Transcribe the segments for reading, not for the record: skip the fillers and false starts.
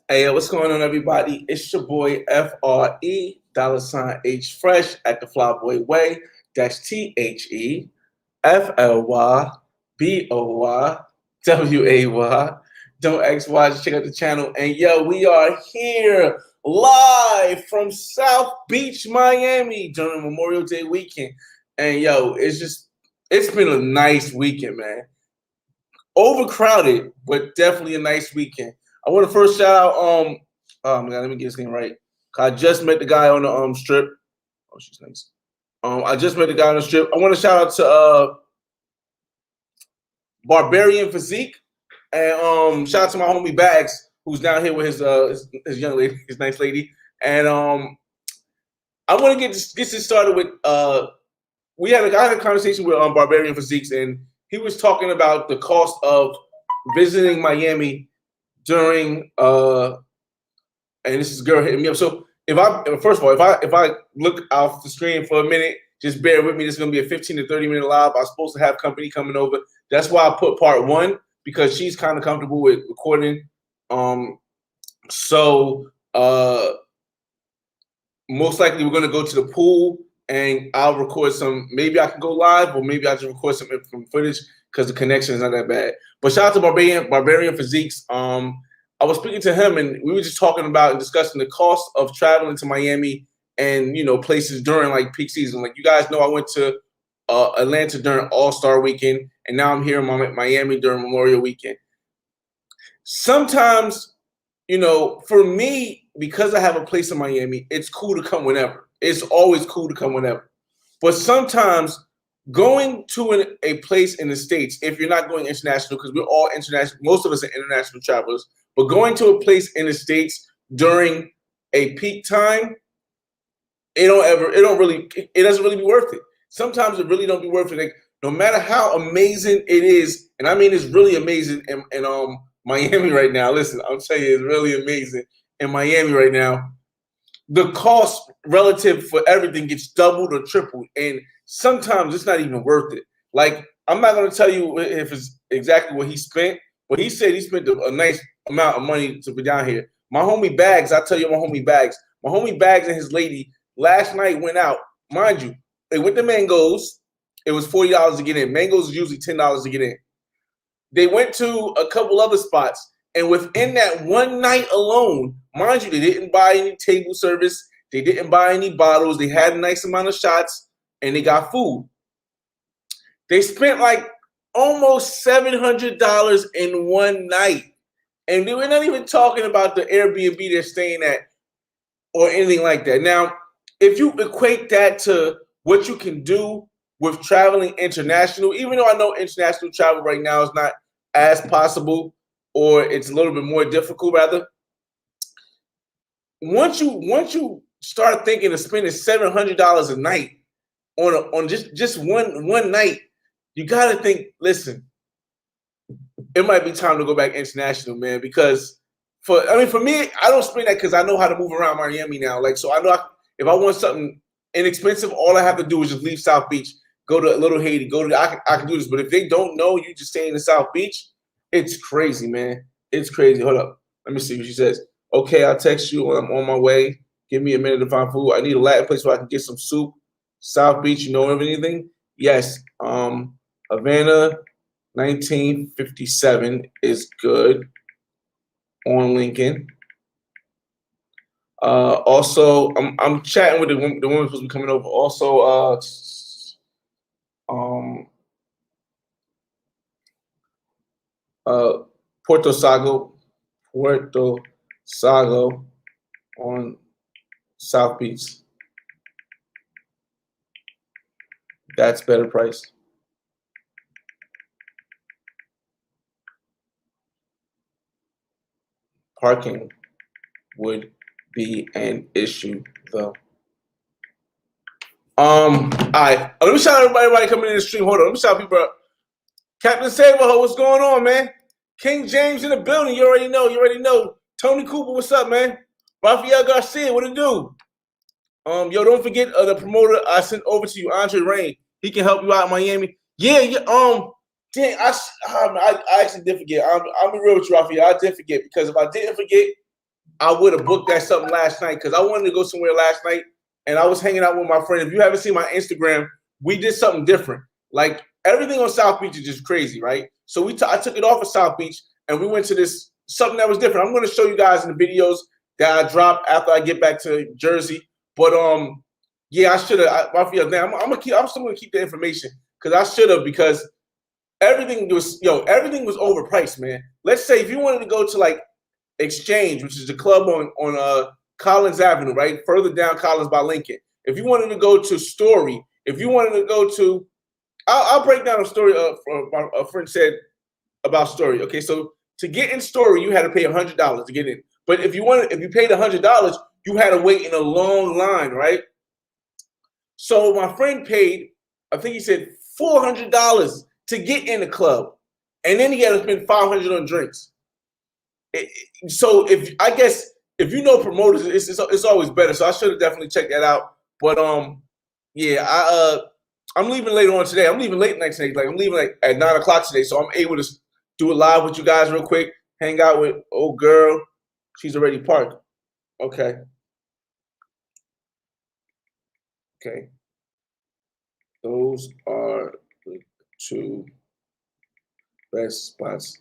Hey, what's going on, everybody? It's your boy FRE $H Fresh at the Flyboy Way. That's TheFlyBoyway. Don't X Y. Just check out the channel. And yo, we are here live from South Beach, Miami during Memorial Day weekend. And yo, it's been a nice weekend, man. Overcrowded, but definitely a nice weekend. I want to first shout out oh my god, let me get his name right. I just met the guy on the strip. Oh, she's nice. I just met the guy on the strip. I want to shout out to Barbarian Physique, and shout out to my homie Bags, who's down here with his young lady, his nice lady. And I want to get this started with I had a conversation with Barbarian Physiques, and he was talking about the cost of visiting Miami during and this is girl hitting me up. So if I look off the screen for a minute, just bear with me. This is gonna be a 15 to 30-minute live. I'm supposed to have company coming over. That's why I put part one, because she's kind of comfortable with recording. So most likely we're gonna go to the pool and I'll record some. Maybe I can go live, or maybe I'll just record some from footage because the connection is not that bad. But shout out to Barbarian Physiques. I was speaking to him, and we were just talking about and discussing the cost of traveling to Miami and places during like peak season. Like you guys know, I went to Atlanta during All-Star Weekend, and now I'm here in Miami during Memorial Weekend. Sometimes, for me, because I have a place in Miami, it's cool to come whenever. It's always cool to come whenever. But sometimes going to a place in the States, if you're not going international, because we're all international, most of us are international travelers, but going to a place in the States during a peak time, it doesn't really be worth it. Sometimes it really don't be worth it. Like, no matter how amazing it is, and I mean it's really amazing in Miami right now. Listen, I'm telling you, it's really amazing in Miami right now. The cost relative for everything gets doubled or tripled, and sometimes it's not even worth it. Like, I'm not going to tell you if it's exactly what he spent, but he said he spent a nice amount of money to be down here. My homie Bags, I tell you, my homie Bags and his lady last night went out. Mind you, they went to Mango's. It was $40 to get in. Mango's is usually $10 to get in. They went to a couple other spots, and within that one night alone, mind you, they didn't buy any table service. They didn't buy any bottles. They had a nice amount of shots, and they got food. They spent like almost $700 in one night. And we're not even talking about the Airbnb they're staying at or anything like that. Now, if you equate that to what you can do with traveling international, even though I know international travel right now is not as possible, or it's a little bit more difficult, rather, once you start thinking of spending $700 a night on just one night, you got to think, listen, it might be time to go back international, man. Because for me, I don't spend that because I know how to move around Miami now. Like, so I know if I want something inexpensive, all I have to do is just leave South Beach, go to Little Haiti, I can do this. But if they don't know you just staying in South Beach, it's crazy, man. It's crazy. Hold up. Let me see what she says. Okay, I'll text you when I'm on my way. Give me a minute to find food. I need a Latin place where I can get some soup. South Beach, you know of anything? Yes. Havana 1957 is good on Lincoln. Also, I'm chatting with the woman supposed to be coming over. Also, Puerto Sago on South Beach. That's better price. Parking would be an issue, though. All right. Let me shout out everybody coming in the stream. Hold on. Let me shout people up. Captain Saberho, what's going on, man? King James in the building. You already know. Tony Cooper, what's up, man? Rafael Garcia, what it do? Yo, don't forget the promoter I sent over to you, Andre Rain. He can help you out in Miami. Yeah. Dang, I actually did forget. I'm be real with you, Rafi. I did forget because if I didn't forget, I would have booked that something last night because I wanted to go somewhere last night and I was hanging out with my friend. If you haven't seen my Instagram, we did something different. Like everything on South Beach is just crazy, right? So I took it off of South Beach and we went to this something that was different. I'm going to show you guys in the videos that I drop after I get back to Jersey. But yeah, I should have. I'm still gonna keep the information because I should have because everything was overpriced, man. Let's say if you wanted to go to like Exchange, which is the club on Collins Avenue, right further down Collins by Lincoln. If you wanted to go to Story, if you wanted to go to, I'll break down a story. A friend said about Story. Okay, so to get in Story, you had to pay $100 to get in. But if you paid $100, you had to wait in a long line, right? So my friend paid, I think he said $400 to get in the club, and then he had to spend $500 on drinks. So if you know promoters, it's always better. So I should have definitely checked that out. But yeah, I'm leaving later on today. I'm leaving late next day. Like I'm leaving like at 9 o'clock today, so I'm able to do it live with you guys real quick. Hang out with old girl. She's already parked. Okay. Okay. Those are the 2 best spots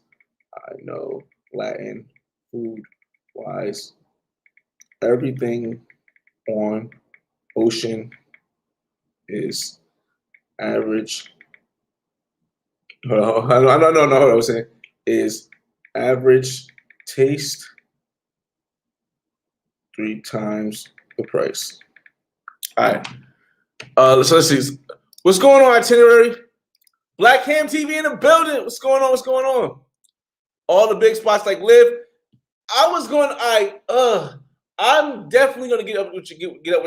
I know Latin food wise. Everything on Ocean is average. Hold on. No. What I was saying is average taste 3 times the price. All right. So let's see. What's going on, Itinerary? Black Ham TV in the building. What's going on? What's going on? All the big spots like Live. I'm definitely gonna get up what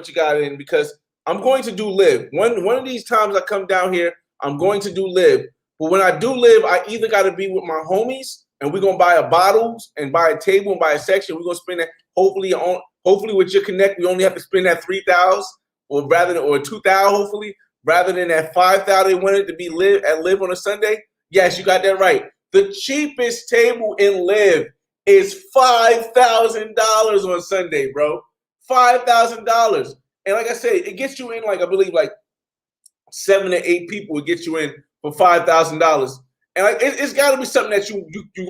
you got in because I'm going to do Live. One of these times I come down here, I'm going to do Live. But when I do Live, I either got to be with my homies and we're gonna buy a bottles and buy a table and buy a section. We're gonna spend that hopefully with your connect, we only have to spend that 3,000 or 2,000 hopefully rather than that 5,000 they wanted to be Live on a Sunday. Yes, you got that right. The cheapest table in Live is $5,000 on Sunday, bro. $5,000. And like I said, it gets you in like I believe like 7 to 8 people would get you in for $5,000. And like it's got to be something that you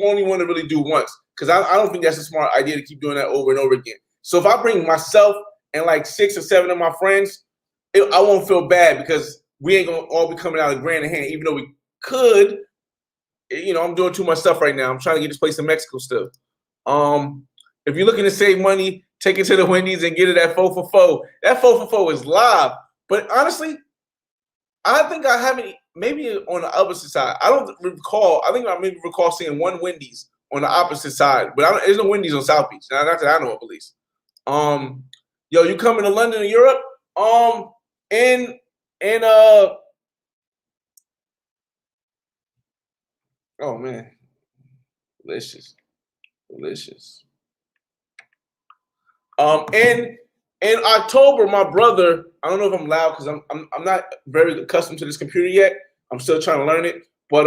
only want to really do once because I don't think that's a smart idea to keep doing that over and over again. So if I bring myself and like 6 or 7 of my friends, I won't feel bad because we ain't gonna all be coming out of grand in hand, even though we could. You know, I'm doing too much stuff right now. I'm trying to get this place in Mexico still. If you're looking to save money, take it to the Wendy's and get it at 4 for 4. That 4 for 4 is live. But honestly, I think I haven't, maybe on the opposite side. I don't recall. I think I maybe recall seeing one Wendy's on the opposite side. But there's no Wendy's on South Beach. Not that I know of, at least. Yo, you coming to London or Europe? Oh man, delicious. In October, my brother. I don't know if I'm loud because I'm not very accustomed to this computer yet. I'm still trying to learn it. But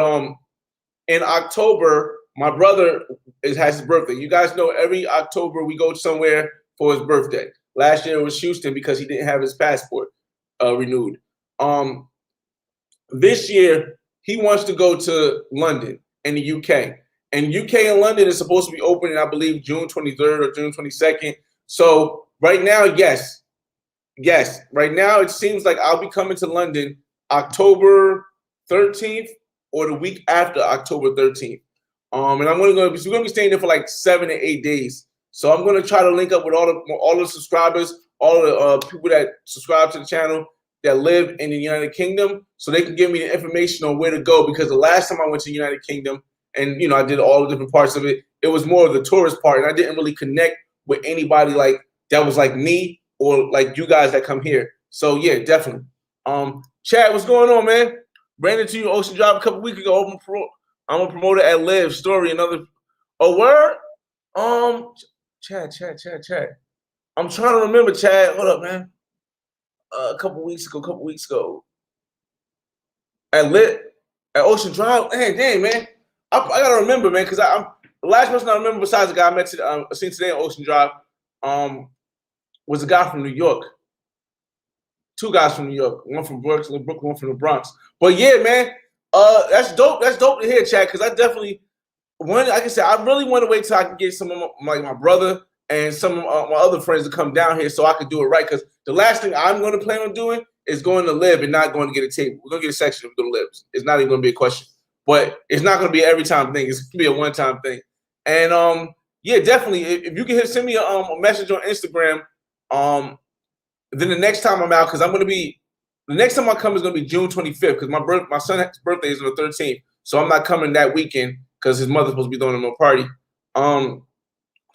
in October, my brother has his birthday. You guys know every October we go somewhere for his birthday. Last year it was Houston because he didn't have his passport renewed. This year he wants to go to London in the UK. And UK and London is supposed to be opening, I believe, June 23rd or June 22nd. So right now, yes. Right now, it seems like I'll be coming to London October 13th or the week after October 13th. And we're going to be staying there for like 7 to 8 days. So I'm going to try to link up with all the subscribers, all the people that subscribe to the channel that live in the United Kingdom, so they can give me the information on where to go. Because the last time I went to the United Kingdom, and I did all the different parts of it, it was more of the tourist part, and I didn't really connect with anybody like that was like me or like you guys that come here. So yeah, definitely. Chad, what's going on, man? Ran into you Ocean Drive a couple weeks ago. I'm a promoter at Live Story. Word. Chad. I'm trying to remember, Chad. Hold up, man. A couple weeks ago. At Lit. At Ocean Drive, man, dang, man. I gotta remember, man, because I'm the last person I remember besides the guy I met seen today on Ocean Drive, was a guy from New York. Two guys from New York, one from Brooklyn, one from the Bronx. But yeah, man, that's dope. That's dope to hear, Chad, because I definitely like I said, I really want to wait till I can get some of my brother and some of my other friends to come down here so I can do it right. Because the last thing I'm going to plan on doing is going to live and not going to get a table. We're going to get a section of the lives. It's not even going to be a question. But it's not going to be an every time thing. It's going to be a one-time thing. And yeah, definitely, if you can send me a message on Instagram, then the next time I'm out, because I'm going to be, the next time I come is going to be June 25th, because my son's birthday is on the 13th. So I'm not coming that weekend because his mother's supposed to be throwing him a party.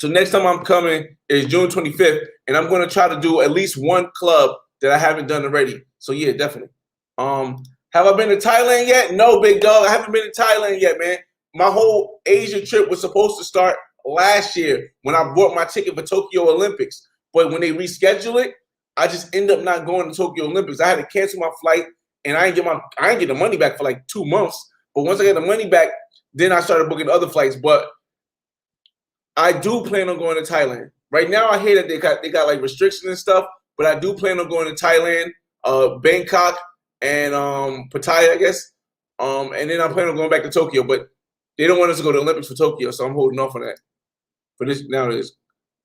So next time I'm coming is June 25th, and I'm going to try to do at least one club that I haven't done already. So yeah, definitely. Have I been to Thailand yet? No, big dog. I haven't been to Thailand yet, man. My whole Asia trip was supposed to start last year when I bought my ticket for Tokyo Olympics. But when they rescheduled it, I just ended up not going to Tokyo Olympics. I had to cancel my flight, and I didn't get the money back for like 2 months. But once I get the money back, then I started booking other flights. But I do plan on going to Thailand. Right now, I hear that they got like restrictions and stuff, but I do plan on going to Thailand, Bangkok, and Pattaya, I guess. And then I plan on going back to Tokyo, but they don't want us to go to the Olympics for Tokyo, so I'm holding off on that. For this now, this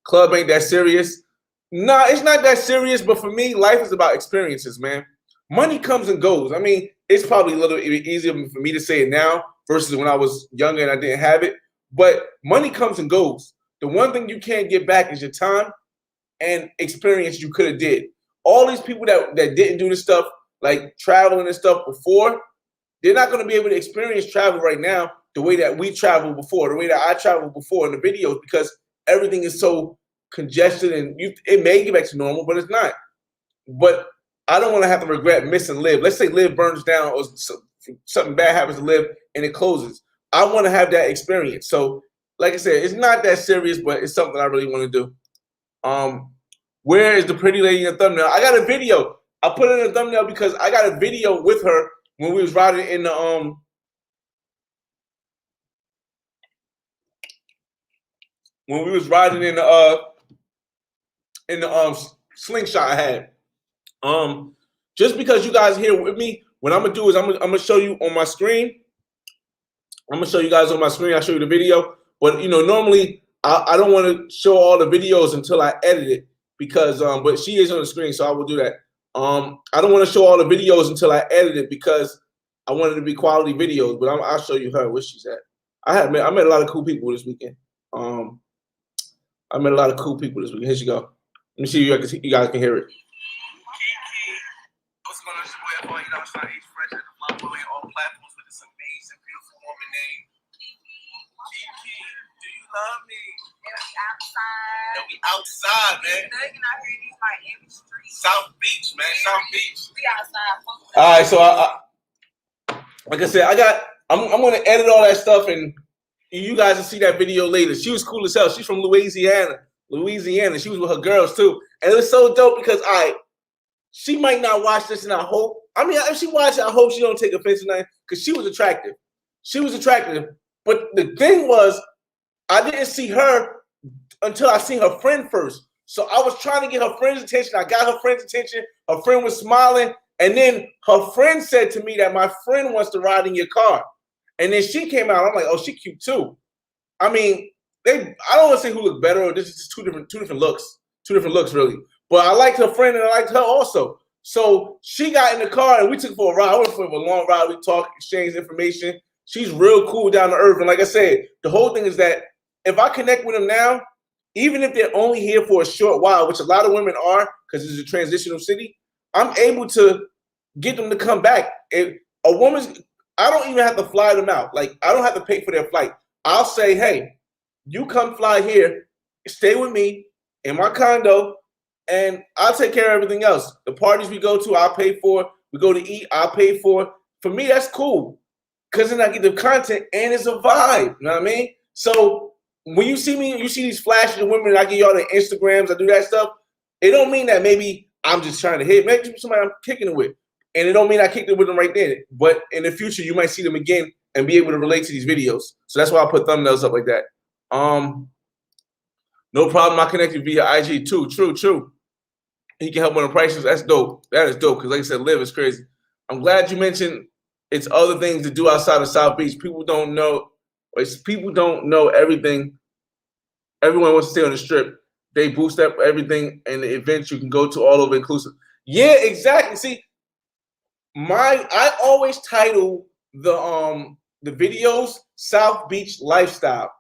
club ain't that serious. Nah, it's not that serious, but for me, life is about experiences, man. Money comes and goes. I mean, it's probably a little easier for me to say it now versus when I was younger and I didn't have it. But money comes and goes. The one thing you can't get back is your time and experience you could have did. All these people that didn't do this stuff, like traveling and stuff before, they're not going to be able to experience travel right now the way that we traveled before, the way that I traveled before in the videos, because everything is so congested and it may get back to normal, but it's not. But I don't want to have to regret missing Live. Let's say Live burns down or something bad happens to Live and it closes. I want to have that experience. So, like I said, it's not that serious, but it's something I really want to do. Where is the pretty lady in the thumbnail? I got a video. I put it in the thumbnail because I got a video with her when we was riding in the slingshot I had. Just because you guys are here with me, what I'm gonna do is I'm gonna show you on my screen. I'm gonna show you guys on my screen. I'll show you the video, but normally I don't want to show all the videos until I edit it because but she is on the screen, so I will do that. I don't want to show all the videos until I edit it because I want it to be quality videos. But I'll show you her where she's at. I met a lot of cool people this weekend. I met a lot of cool people this weekend. Here she go. Let me see if you guys can hear it. What's going on? It's your boy, you know, I'm trying to eat fresh at the Fly Boy on all platforms with this amazing, beautiful woman named Kiki. Do you love me? We outside. We outside, man. Thugging out here in these Miami streets. South Beach, man. South Beach. We outside. All right, so like I said, I'm gonna edit all that stuff and you guys will see that video later. She was cool as hell. She's from Louisiana. She was with her girls too. And it was so dope because she might not watch this, and I hope. I mean, if she watches, I hope she don't take offense to that because she was attractive. But the thing was, I didn't see her until I seen her friend first. So I was trying to get her friend's attention. I got her friend's attention. Her friend was smiling. And then her friend said to me that my friend wants to ride in your car. And then she came out. I'm like, oh, she cute too. I mean, I don't want to say who looked better, or this is just two different looks. Two different looks, really. But I liked her friend and I liked her also. So she got in the car and we took for a ride. I went for a long ride. We talked, exchanged information. She's real cool down to earth. And like I said, the whole thing is that if I connect with them now, even if they're only here for a short while, which a lot of women are because it's a transitional city, I'm able to get them to come back. I don't even have to fly them out. Like, I don't have to pay for their flight. I'll say, hey, you come fly here, stay with me in my condo, and I'll take care of everything else. The parties we go to, I'll pay for. We go to eat, I'll pay for. For me, that's cool. Because then I get the content and it's a vibe. You know what I mean? So when you see me, you see these flashes of women, and I get y'all their Instagrams, I do that stuff, it don't mean that maybe I'm just trying to hit. Maybe somebody I'm kicking it with. And it don't mean I kicked it with them right then. But in the future, you might see them again and be able to relate to these videos. So that's why I put thumbnails up like that. No problem. I connected via IG too. True. He can help on the prices. That's dope. That is dope. Because like I said, live is crazy. I'm glad you mentioned it's other things to do outside of South Beach. People don't know. People don't know everything. Everyone wants to stay on the strip. They boost up everything and the events you can go to all over inclusive. Yeah, exactly. See, I always title the videos South Beach Lifestyle.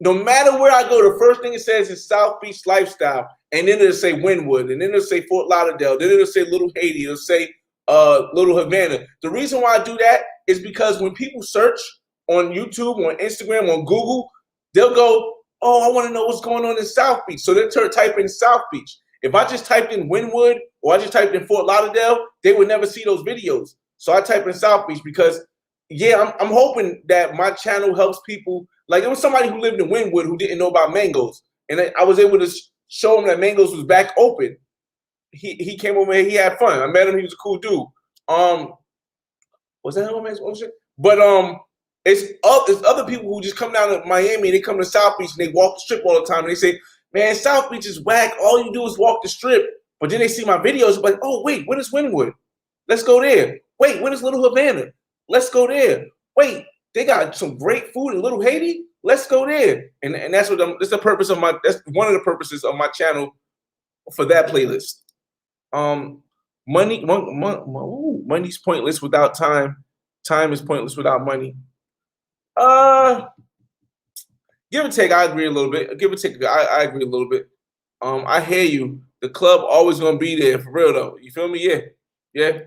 No matter where I go, the first thing it says is South Beach Lifestyle, and then it'll say Wynwood, and then it'll say Fort Lauderdale, then it'll say Little Haiti, it'll say Little Havana. The reason why I do that is because when people search on YouTube, on Instagram, on Google, they'll go, oh, I want to know what's going on in South Beach. So they'll type in South Beach. If I just typed in Wynwood or I just typed in Fort Lauderdale, they would never see those videos. So I type in South Beach because, yeah, I'm hoping that my channel helps people. Like, there was somebody who lived in Wynwood who didn't know about mangoes. And I was able to show him that mangoes was back open. He came over here. He had fun. I met him. He was a cool dude. Was that how man? But it's other people who just come down to Miami and they come to South Beach and they walk the strip all the time and they say, man, South Beach is whack. All you do is walk the strip. But then they see my videos like, oh, wait, when is Wynwood? Let's go there. Wait, when is Little Havana? Let's go there. Wait, they got some great food in Little Haiti. Let's go there. And that's what that's the purpose of that's one of the purposes of my channel for that playlist. Money's pointless without time. Time is pointless without money. Give or take, I agree a little bit. Give or take, I agree a little bit. I hear you. The club always gonna be there for real though. You feel me? Yeah.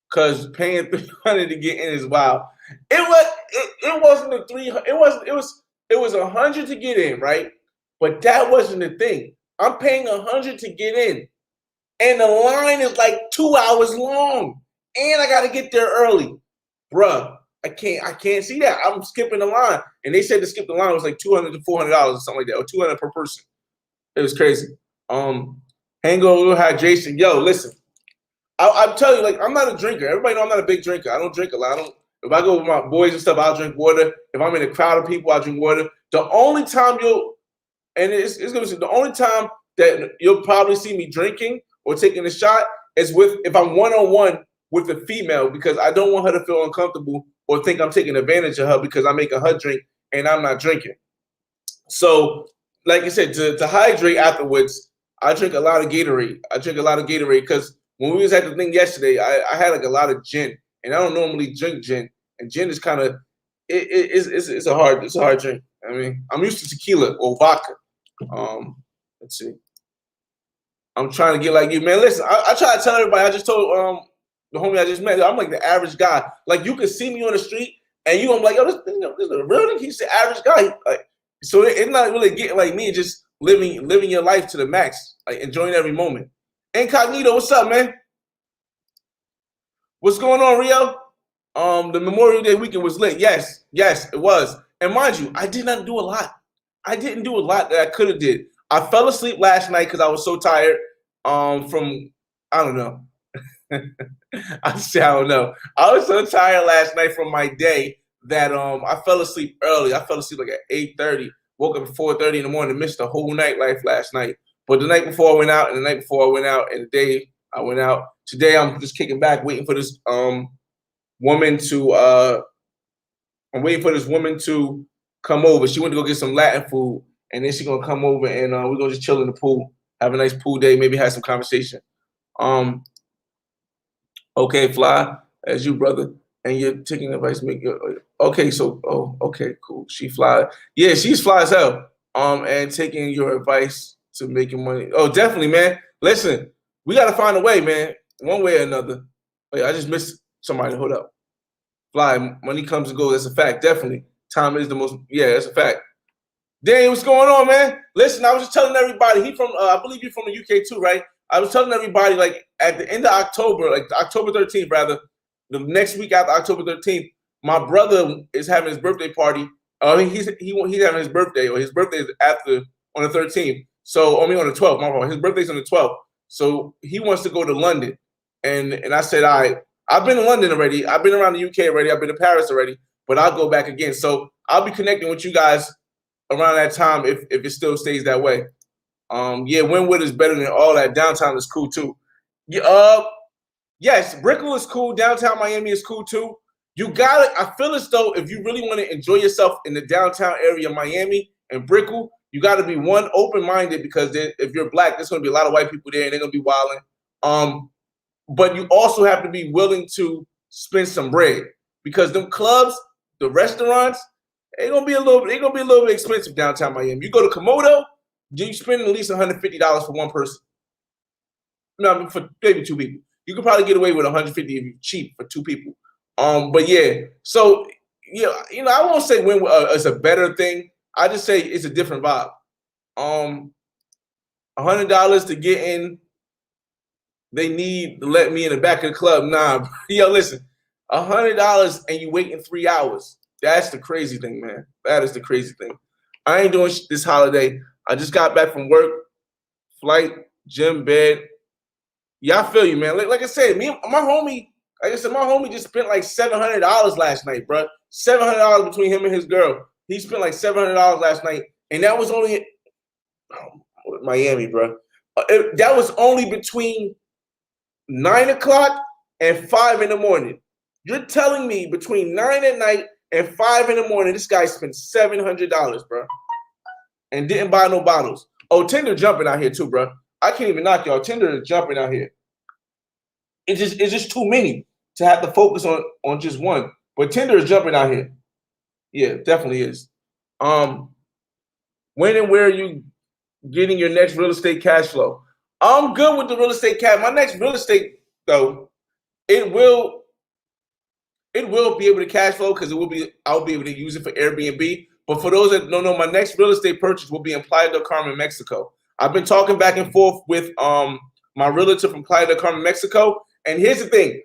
Cause paying $300 to get in is wild. It wasn't the 300. It was $100 to get in, right? But that wasn't the thing. I'm paying $100 to get in, and the line is like 2 hours long, and I gotta get there early, bruh. I can't see that. I'm skipping the line, and they said to skip the line was like $200 to $400 or something like that, or $200 per person. It was crazy. Hangover hydration. Yo, listen. I'm telling you, like, I'm not a drinker. Everybody know I'm not a big drinker. I don't drink a lot. If I go with my boys and stuff, I'll drink water. If I'm in a crowd of people, I'll drink water. The only time the only time that you'll probably see me drinking or taking a shot is if I'm one-on-one with a female, because I don't want her to feel uncomfortable or think I'm taking advantage of her because I'm making her drink and I'm not drinking. So, like I said, to hydrate afterwards, I drink a lot of Gatorade. Because when we was at the thing yesterday, I had like a lot of gin, and I don't normally drink gin. And gin is kind of it's a hard drink. I mean, I'm used to tequila or vodka. Let's see. I'm trying to get like you, man. Listen, I try to tell everybody. I just told the homie I just met, I'm like the average guy. Like, you can see me on the street, and you gonna be like, yo, this is a real nigga. He's the average guy. Like, so it's not really getting like me, just living your life to the max, like enjoying every moment. Incognito, what's up, man? What's going on, Rio? The Memorial Day weekend was lit. Yes, it was. And mind you, I did not do a lot. I didn't do a lot that I could have did. I fell asleep last night because I was so tired. From I don't know. I don't know. I was so tired last night from my day that I fell asleep early. I fell asleep like at 8:30. Woke up at 4:30 in the morning. Missed the whole nightlife last night. But the night before I went out, and the night before I went out, and the day I went out. Today I'm just kicking back, waiting for this woman to I'm waiting for this woman to come over. She went to go get some Latin food, and then she's gonna come over and we're gonna just chill in the pool, have a nice pool day, maybe have some conversation. Okay, Fly, as you, brother, and you're taking advice. Okay, cool. She fly. Yeah, she's fly as hell. And taking your advice to making money. Oh, definitely, man. Listen, we gotta find a way, man. One way or another. Wait, I just missed somebody. Hold up. Fly, money comes and goes. That's a fact. Definitely. Time is the most. Yeah, that's a fact. Dang, what's going on, man? Listen, I was just telling everybody. He from, I believe you're from the UK too, right? I was telling everybody, like, at the end of October, like October 13th, rather, the next week after October 13th, my brother is having his birthday party. He's having his birthday, or his birthday is on the 13th. So, I mean, on the 12th. My fault. His birthday's on the 12th. So he wants to go to London. And I said, all right, I've been in London already. I've been around the UK already. I've been to Paris already, but I'll go back again. So I'll be connecting with you guys around that time if it still stays that way. Yeah, Wynwood is better than all that. Downtown is cool too. Yeah, yes, Brickell is cool. Downtown Miami is cool too. You got it. I feel as though if you really want to enjoy yourself in the downtown area of Miami and Brickell, you got to be one open-minded because if you're black, there's going to be a lot of white people there and they're going to be wilding. But you also have to be willing to spend some bread because them clubs, the restaurants, they're gonna be a little bit expensive downtown Miami. You go to Komodo, you spend at least $150 for one person. No, I mean for maybe two people. You could probably get away with $150 if you're cheap for two people. But yeah, so yeah, I won't say when it's a better thing. I just say it's a different vibe. $100 to get in. They need to let me in the back of the club. Nah, yo, listen, $100 and you waiting 3 hours. That's the crazy thing, man. That is the crazy thing. I ain't doing this holiday. I just got back from work, flight, gym, bed. Yeah, I feel you, man. Like I said, my homie just spent like $700 last night, bro. $700 between him and his girl. He spent like $700 last night, and that was only Miami, bro. That was only between 9 o'clock and 5 in the morning. You're telling me between 9 at night and 5 in the morning, this guy spent $700, bro, and didn't buy no bottles. Oh, Tinder jumping out here too, bro. I can't even knock y'all. Tinder is jumping out here. It's just too many to have to focus on just one. But Tinder is jumping out here. Yeah, definitely is. When and where are you getting your next real estate cash flow? I'm good with the real estate cash. My next real estate, though, it will be able to cash flow because I'll be able to use it for Airbnb. But for those that don't know, my next real estate purchase will be in Playa del Carmen, Mexico. I've been talking back and forth with my realtor from Playa del Carmen, Mexico. And here's the thing.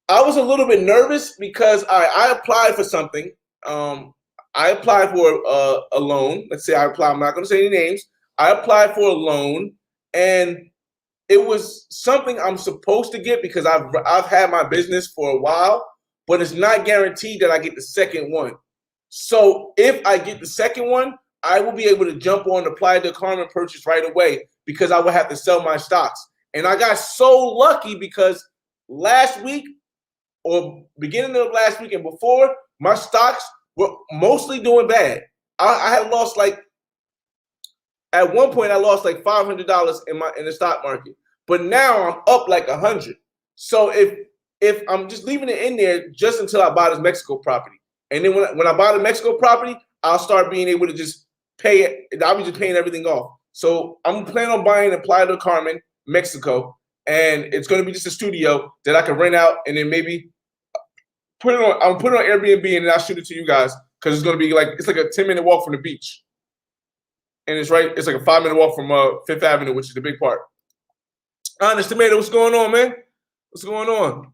I was a little bit nervous because I applied for something. I applied for a loan. Let's say I applied. I'm not going to say any names. I applied for a loan, and it was something I'm supposed to get because I've had my business for a while, but it's not guaranteed that I get the second one. So if I get the second one, I will be able to jump on the Playa del Carmen purchase right away because I would have to sell my stocks. And I got so lucky because last week or beginning of last week and before, my stocks were mostly doing bad. I had lost at one point I lost like $500 in the stock market, but now I'm up like 100. So if I'm just leaving it in there just until I buy this Mexico property, and then when I buy the Mexico property, I'll start being able to just pay it. I'll be just paying everything off. So I'm planning on buying in Playa del Carmen, Mexico, and it's going to be just a studio that I can rent out and then maybe I'll put it on Airbnb and then I'll shoot it to you guys because it's going to be it's like a 10-minute walk from the beach. And it's like a 5-minute walk from Fifth Avenue, which is the big part. Honest Tomato, what's going on, man? What's going on?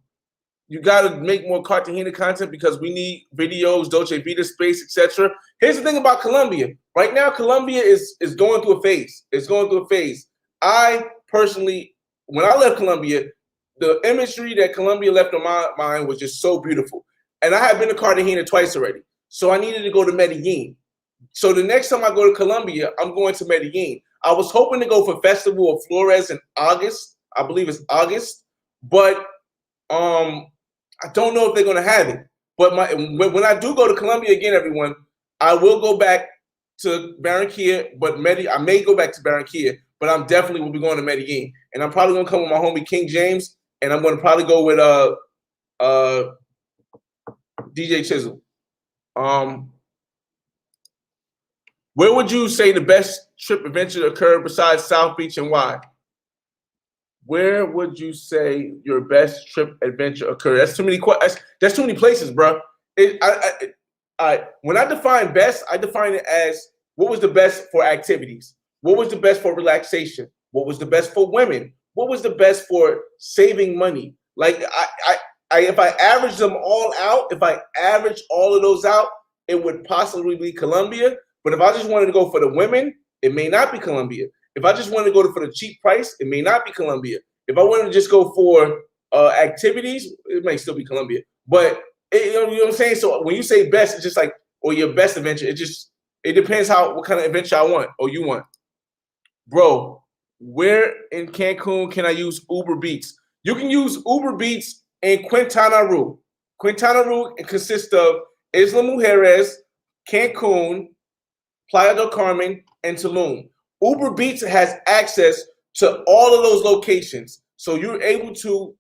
You got to make more Cartagena content because we need videos, Dolce Vita space, etc. Here's the thing about Colombia. Right now, Colombia is going through a phase. It's going through a phase. I personally, when I left Colombia, the imagery that Colombia left on my mind was just so beautiful. And I had been to Cartagena twice already. So I needed to go to Medellin. So the next time I go to Colombia, I'm going to Medellin. I was hoping to go for Festival of Flores in August. I believe it's August. But I don't know if they're going to have it. But when I do go to Colombia again, everyone, I will go back to Barranquilla. But I may go back to Barranquilla. But I'm definitely will be going to Medellin. And I'm probably going to come with my homie King James. And I'm going to probably go with DJ Chisel. Where would you say the best trip adventure occurred besides South Beach and why? Where would you say your best trip adventure occurred? That's too many. That's too many places, bro. When I define best, I define it as what was the best for activities, what was the best for relaxation, what was the best for women, what was the best for saving money. Like if I average them all out, if I average all of those out, it would possibly be Colombia. But if I just wanted to go for the women, it may not be Colombia. If I just wanted to go for the cheap price, it may not be Colombia. If I wanted to just go for activities, it might still be Colombia, but you know what I'm saying. So when you say best, it's just like or your best adventure. It depends what kind of adventure I want or you want, bro. Where in Cancun can I use Uber Beats? You can use Uber Beats in Quintana Roo. Quintana Roo consists of Isla Mujeres, Cancun, Playa del Carmen, and Tulum. Uber Beats has access to all of those locations, so you're able to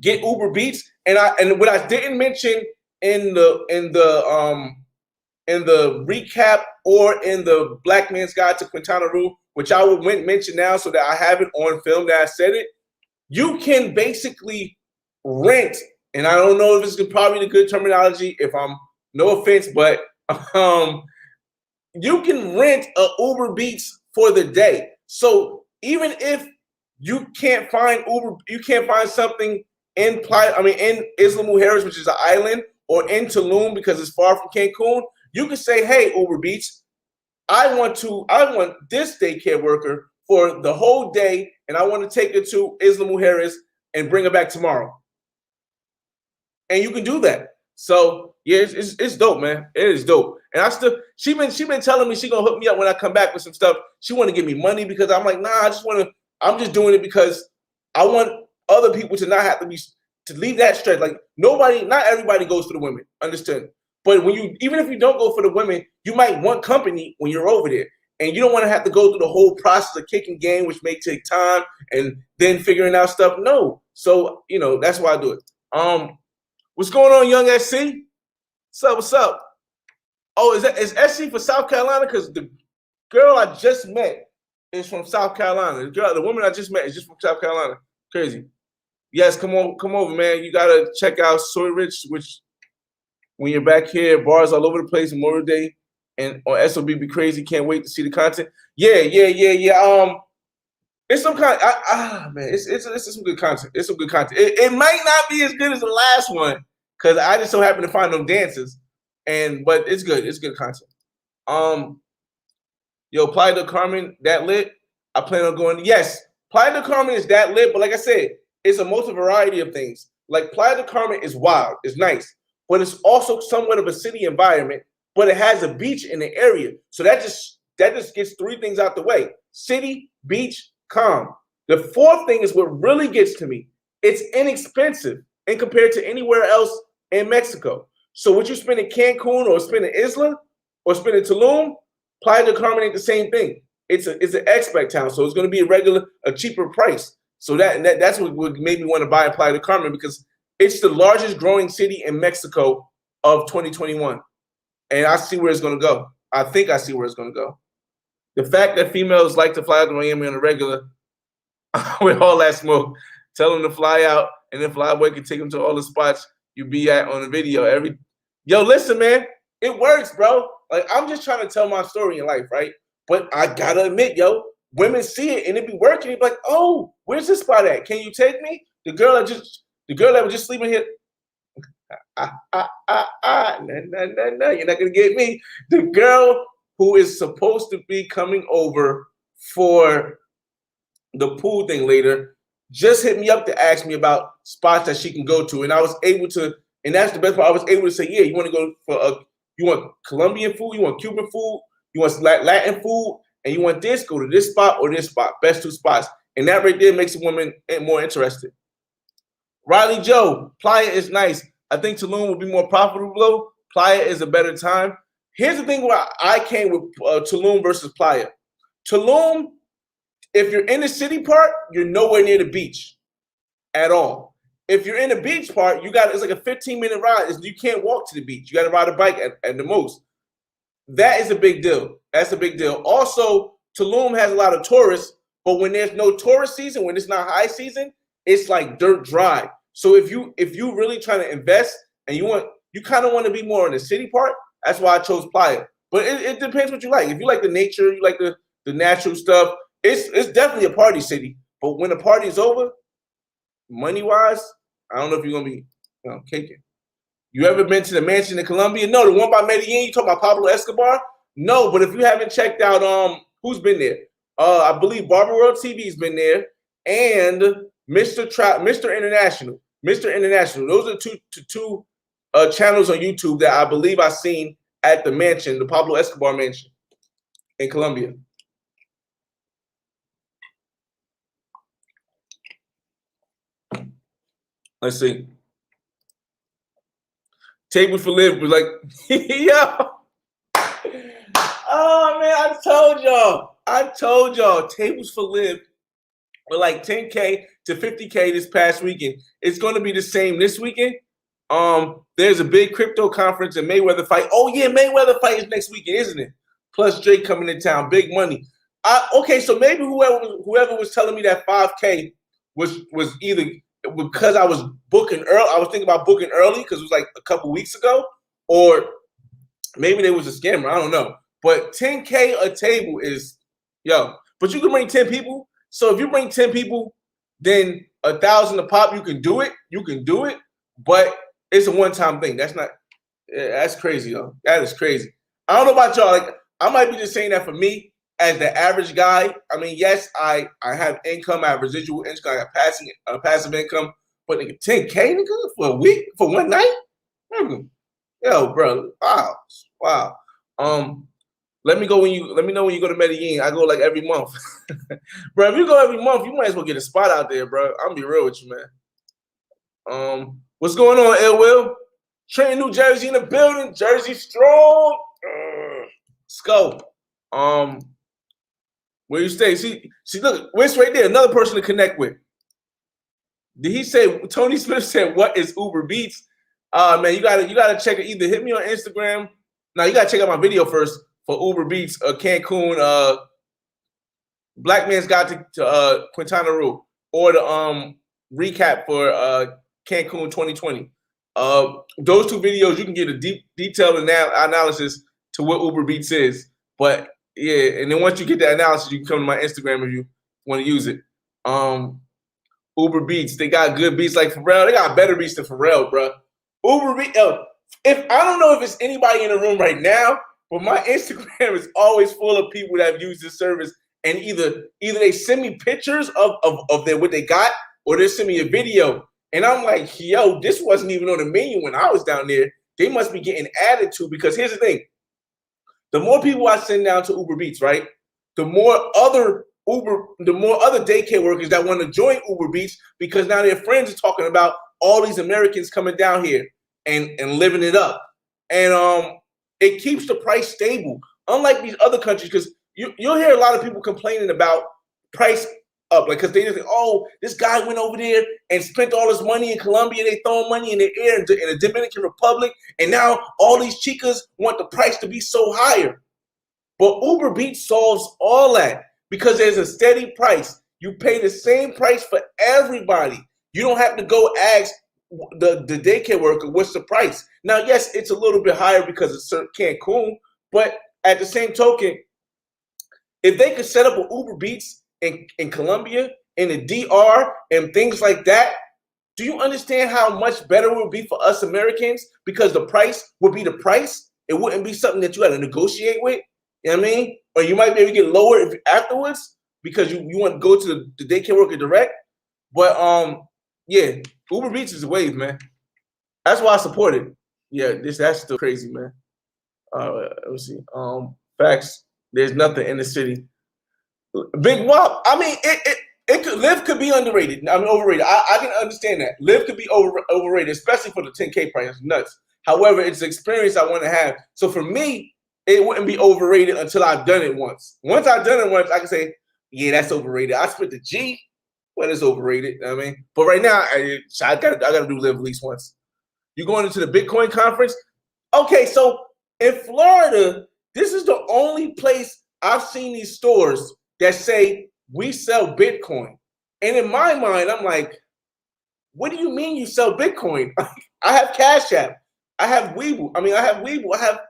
get Uber Beats. And what I didn't mention in the recap or in the Black Man's Guide to Quintana Roo, which I will mention now so that I have it on film that I said it. You can basically rent, and I don't know if it's probably the good terminology. If I'm no offense, but you can rent a Uber Beats for the day. So even if you can't find Uber, you can't find something in Isla Mujeres, which is an island, or in Tulum because it's far from Cancun. You can say, "Hey, Uber Beats, I want this daycare worker for the whole day, and I want to take her to Isla Mujeres and bring her back tomorrow." And you can do that. So yeah, it's dope, man. It is dope. And she been telling me she gonna hook me up when I come back with some stuff. She want to give me money because I'm like, nah, I'm just doing it because I want other people to not have to leave that stress. Like not everybody goes for the women, understand? But even if you don't go for the women, you might want company when you're over there. And you don't want to have to go through the whole process of kicking game, which may take time, and then figuring out stuff. No. So, that's why I do it. What's going on, young SC? What's up? Oh, is SC for South Carolina? Because the girl I just met is from South Carolina. The woman I just met is just from South Carolina. Crazy. Yes, come over, man. You gotta check out Soy Rich, which when you're back here, bars all over the place, Memorial Day, and on SOB be crazy. Can't wait to see the content. Yeah. It's some kind. Man, it's some good content. It's some good content. It might not be as good as the last one because I just so happen to find them dances, but it's good. It's good content. Playa del Carmen, that lit. I plan on going. Yes, Playa del Carmen is that lit, but like I said, it's a multi variety of things. Like Playa del Carmen is wild, it's nice, but it's also somewhat of a city environment. But it has a beach in the area, so that just gets three things out the way: city, beach, calm. The fourth thing is what really gets to me. It's inexpensive and compared to anywhere else in Mexico. So what you spend in Cancun or spend in Isla or spend in Tulum, Playa del Carmen ain't the same thing. It's an expat town, so it's going to be a cheaper price. So that's what made me want to buy Playa del Carmen because it's the largest growing city in Mexico of 2021. And I see where it's going to go. I think I see where it's going to go. The fact that females like to fly out to Miami on a regular with all that smoke, tell them to fly out and then fly away can take them to all the spots you be at on the video. Listen, man, it works, bro. Like, I'm just trying to tell my story in life, right? But I got to admit, women see it and it be working. It be like, oh, where's this spot at? Can you take me? The girl that was just sleeping here. No, you're not gonna get me. The girl who is supposed to be coming over for the pool thing later just hit me up to ask me about spots that she can go to, and I was able to. And that's the best part. I was able to say, yeah, you want to go for you want Colombian food, you want Cuban food, you want Latin food, and you want this. Go to this spot or this spot. Best two spots, and that right there makes a woman more interested. Riley Joe, Playa is nice. I think Tulum will be more profitable. Playa is a better time. Here's the thing where I came with Tulum versus Playa. Tulum, if you're in the city part, you're nowhere near the beach at all. If you're in the beach part, it's like a 15-minute ride. You can't walk to the beach. You got to ride a bike at the most. That is a big deal. That's a big deal. Also, Tulum has a lot of tourists, but when there's no tourist season, when it's not high season, it's like dirt dry. So if you really trying to invest and you kind of want to be more in the city part, that's why I chose Playa. But it depends what you like. If you like the nature, you like the natural stuff, it's definitely a party city. But when the party is over, money-wise, I don't know if you're gonna be caking. You ever been to the mansion in Colombia? No, the one by Medellin. You talking about Pablo Escobar? No, but if you haven't checked out, who's been there? I believe Barber World TV's been there, and Mr. International. Mr. International. Those are two channels on YouTube that I believe I seen at the mansion, the Pablo Escobar mansion in Colombia. Let's see. Table for Live was like, yo. Oh man, I told y'all, Tables for Live were like 10K to 50K this past weekend. It's going to be the same this weekend. There's a big crypto conference and Mayweather fight. Oh yeah, Mayweather fight is next weekend, isn't it? Plus Drake coming to town, big money. Okay, so maybe whoever was telling me that 5K was either because I was booking early. I was thinking about booking early because it was like a couple weeks ago, or maybe they was a scammer. I don't know. But 10K a table is, yo. But you can bring 10 people. So if you bring 10 people, then 1,000 a pop. You can do it. But it's a one-time thing. That's crazy, though. That is crazy. I don't know about y'all. Like, I might be just saying that for me as the average guy. I mean, yes, I have income. I have residual income. I have passive income. But nigga, 10K nigga for a week, for one night? Yo, bro. Wow. Let me know when you go to Medellin. I go like every month. Bro, if you go every month, you might as well get a spot out there, bro. I'm gonna be real with you, man. What's going on, Ill Will? Trenton, New Jersey in the building. Jersey strong. Let's go. Where you stay? See, look, Wiss right there, another person to connect with. Did he say Tony Smith said what is Uber Beats? Man, you gotta check it. Either hit me on Instagram. Now you gotta check out my video first for Uber Beats, Cancun, Black Man's Guide to Quintana Roo, or the recap for Cancun 2020. Those two videos, you can get a detailed analysis to what Uber Beats is. But yeah, and then once you get the analysis, you can come to my Instagram if you want to use it. Uber Beats, they got good beats like Pharrell. They got better beats than Pharrell, bro. Uber Beats. If I don't know if it's anybody in the room right now, but my Instagram is always full of people that have used this service, and either they send me pictures of what they got, or they send me a video, and I'm like, yo, this wasn't even on the menu when I was down there. They must be getting added to, because here's the thing: the more people I send down to Uber Beats, right, the more other daycare workers that want to join Uber Beats, because now their friends are talking about all these Americans coming down here and living it up, and it keeps the price stable. Unlike these other countries, because you'll hear a lot of people complaining about price up, like, because they just think, oh, this guy went over there and spent all his money in Colombia, they throwing money in the air in the Dominican Republic, and now all these chicas want the price to be so higher. But Uber Beats solves all that, because there's a steady price. You pay the same price for everybody. You don't have to go ask the daycare worker what's the price. Now, yes, it's a little bit higher because it's Cancun, but at the same token, if they could set up an Uber Beats in Colombia, in the DR, and things like that, do you understand how much better it would be for us Americans? Because the price would be the price. It wouldn't be something that you had to negotiate with. You know what I mean? Or you might be able to get lower afterwards because you want to go to the daycare worker direct. But yeah, Uber Beats is a wave, man. That's why I support it. Yeah, that's still crazy, man. Let me see. Facts. There's nothing in the city. Big Wop. I mean, Lyft could be underrated. I mean, overrated. I can understand that. Lyft could be overrated, especially for the 10K price. It's nuts. However, it's an experience I want to have. So for me, it wouldn't be overrated until I've done it once. Once I've done it once, I can say, yeah, that's overrated. I spent the G. Well, it's overrated. You know what I mean? But right now, I gotta do Lyft at least once. You going into the Bitcoin conference? Okay, so in Florida, this is the only place I've seen these stores that say we sell Bitcoin. And in my mind, I'm like, what do you mean you sell Bitcoin? I have Cash App. I have Webull. I have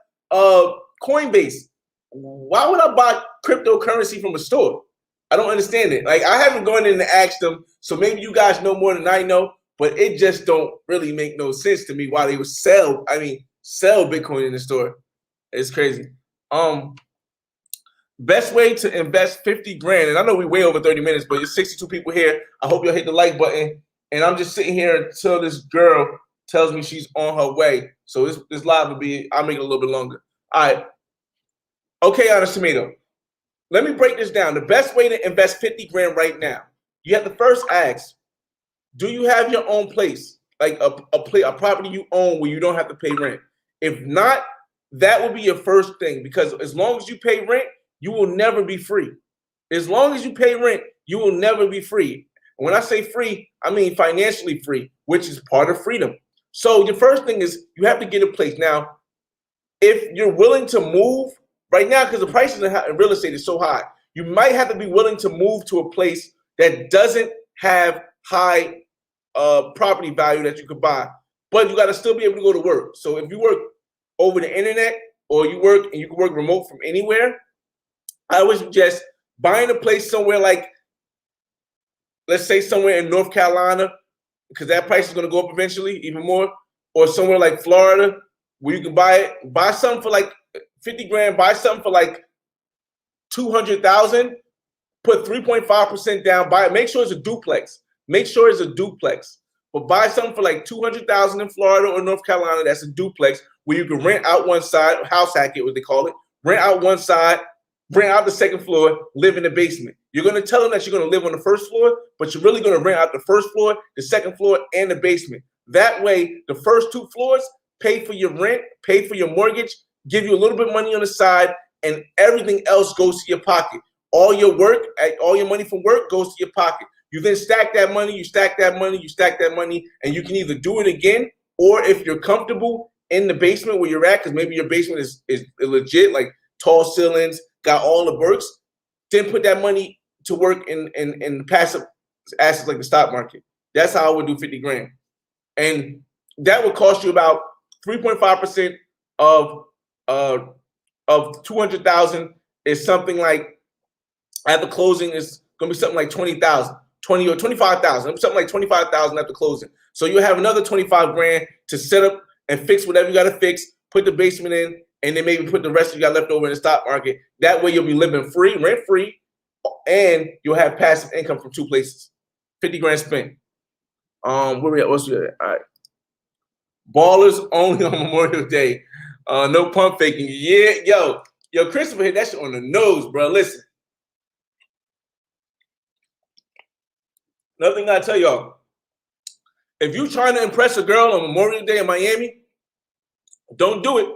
Coinbase. Why would I buy cryptocurrency from a store? I don't understand it. Like, I haven't gone in and asked them, so maybe you guys know more than I know, but it just don't really make no sense to me why they would sell Bitcoin in the store. It's crazy. Best way to invest 50 grand, and I know we way over 30 minutes, but it's 62 people here. I hope y'all hit the like button. And I'm just sitting here until this girl tells me she's on her way. So this live will be, I'll make it a little bit longer. All right. Okay, Honest Tomato. Let me break this down. The best way to invest 50 grand right now, you have to first ask, do you have your own place? Like a property you own where you don't have to pay rent? If not, that will be your first thing, because as long as you pay rent, you will never be free. As long as you pay rent, you will never be free. And when I say free, I mean financially free, which is part of freedom. So the first thing is you have to get a place. Now, if you're willing to move right now, because the prices in real estate is so high, you might have to be willing to move to a place that doesn't have high property value that you could buy, but you got to still be able to go to work. So if you work over the internet or you work and you can work remote from anywhere, I would suggest buying a place somewhere like, let's say somewhere in North Carolina, because that price is going to go up eventually even more, or somewhere like Florida where you can buy something for like 50 grand, buy something for like 200,000, put 3.5% down, buy it. Make sure it's a duplex. Make sure it's a duplex. But buy something for like 200,000 in Florida or North Carolina. That's a duplex where you can rent out one side, house hack it, what they call it. Rent out one side, rent out the second floor, live in the basement. You're going to tell them that you're going to live on the first floor, but you're really going to rent out the first floor, the second floor, and the basement. That way, the first two floors pay for your rent, pay for your mortgage, give you a little bit of money on the side, and everything else goes to your pocket. All your work, all your money from work goes to your pocket. You then stack that money, you stack that money, you stack that money, and you can either do it again, or if you're comfortable in the basement where you're at, because maybe your basement is legit, like tall ceilings, got all the works, then put that money to work in passive assets like the stock market. That's how I would do 50 grand. And that would cost you about 3.5% of 200,000 is something like, at the closing is going to be something like 20,000, 20 or 25,000, something like 25,000 after closing. So you have another 25 grand to set up and fix whatever you got to fix, put the basement in, and then maybe put the rest you got left over in the stock market. That way you'll be living free, rent free, and you'll have passive income from two places. 50 grand spent. Where we at? What's we at? All right. Ballers only on Memorial Day. No pump faking. Yeah, yo, Christopher hit that shit on the nose, bro. Listen. Another thing I tell y'all, if you're trying to impress a girl on Memorial Day in Miami, don't do it.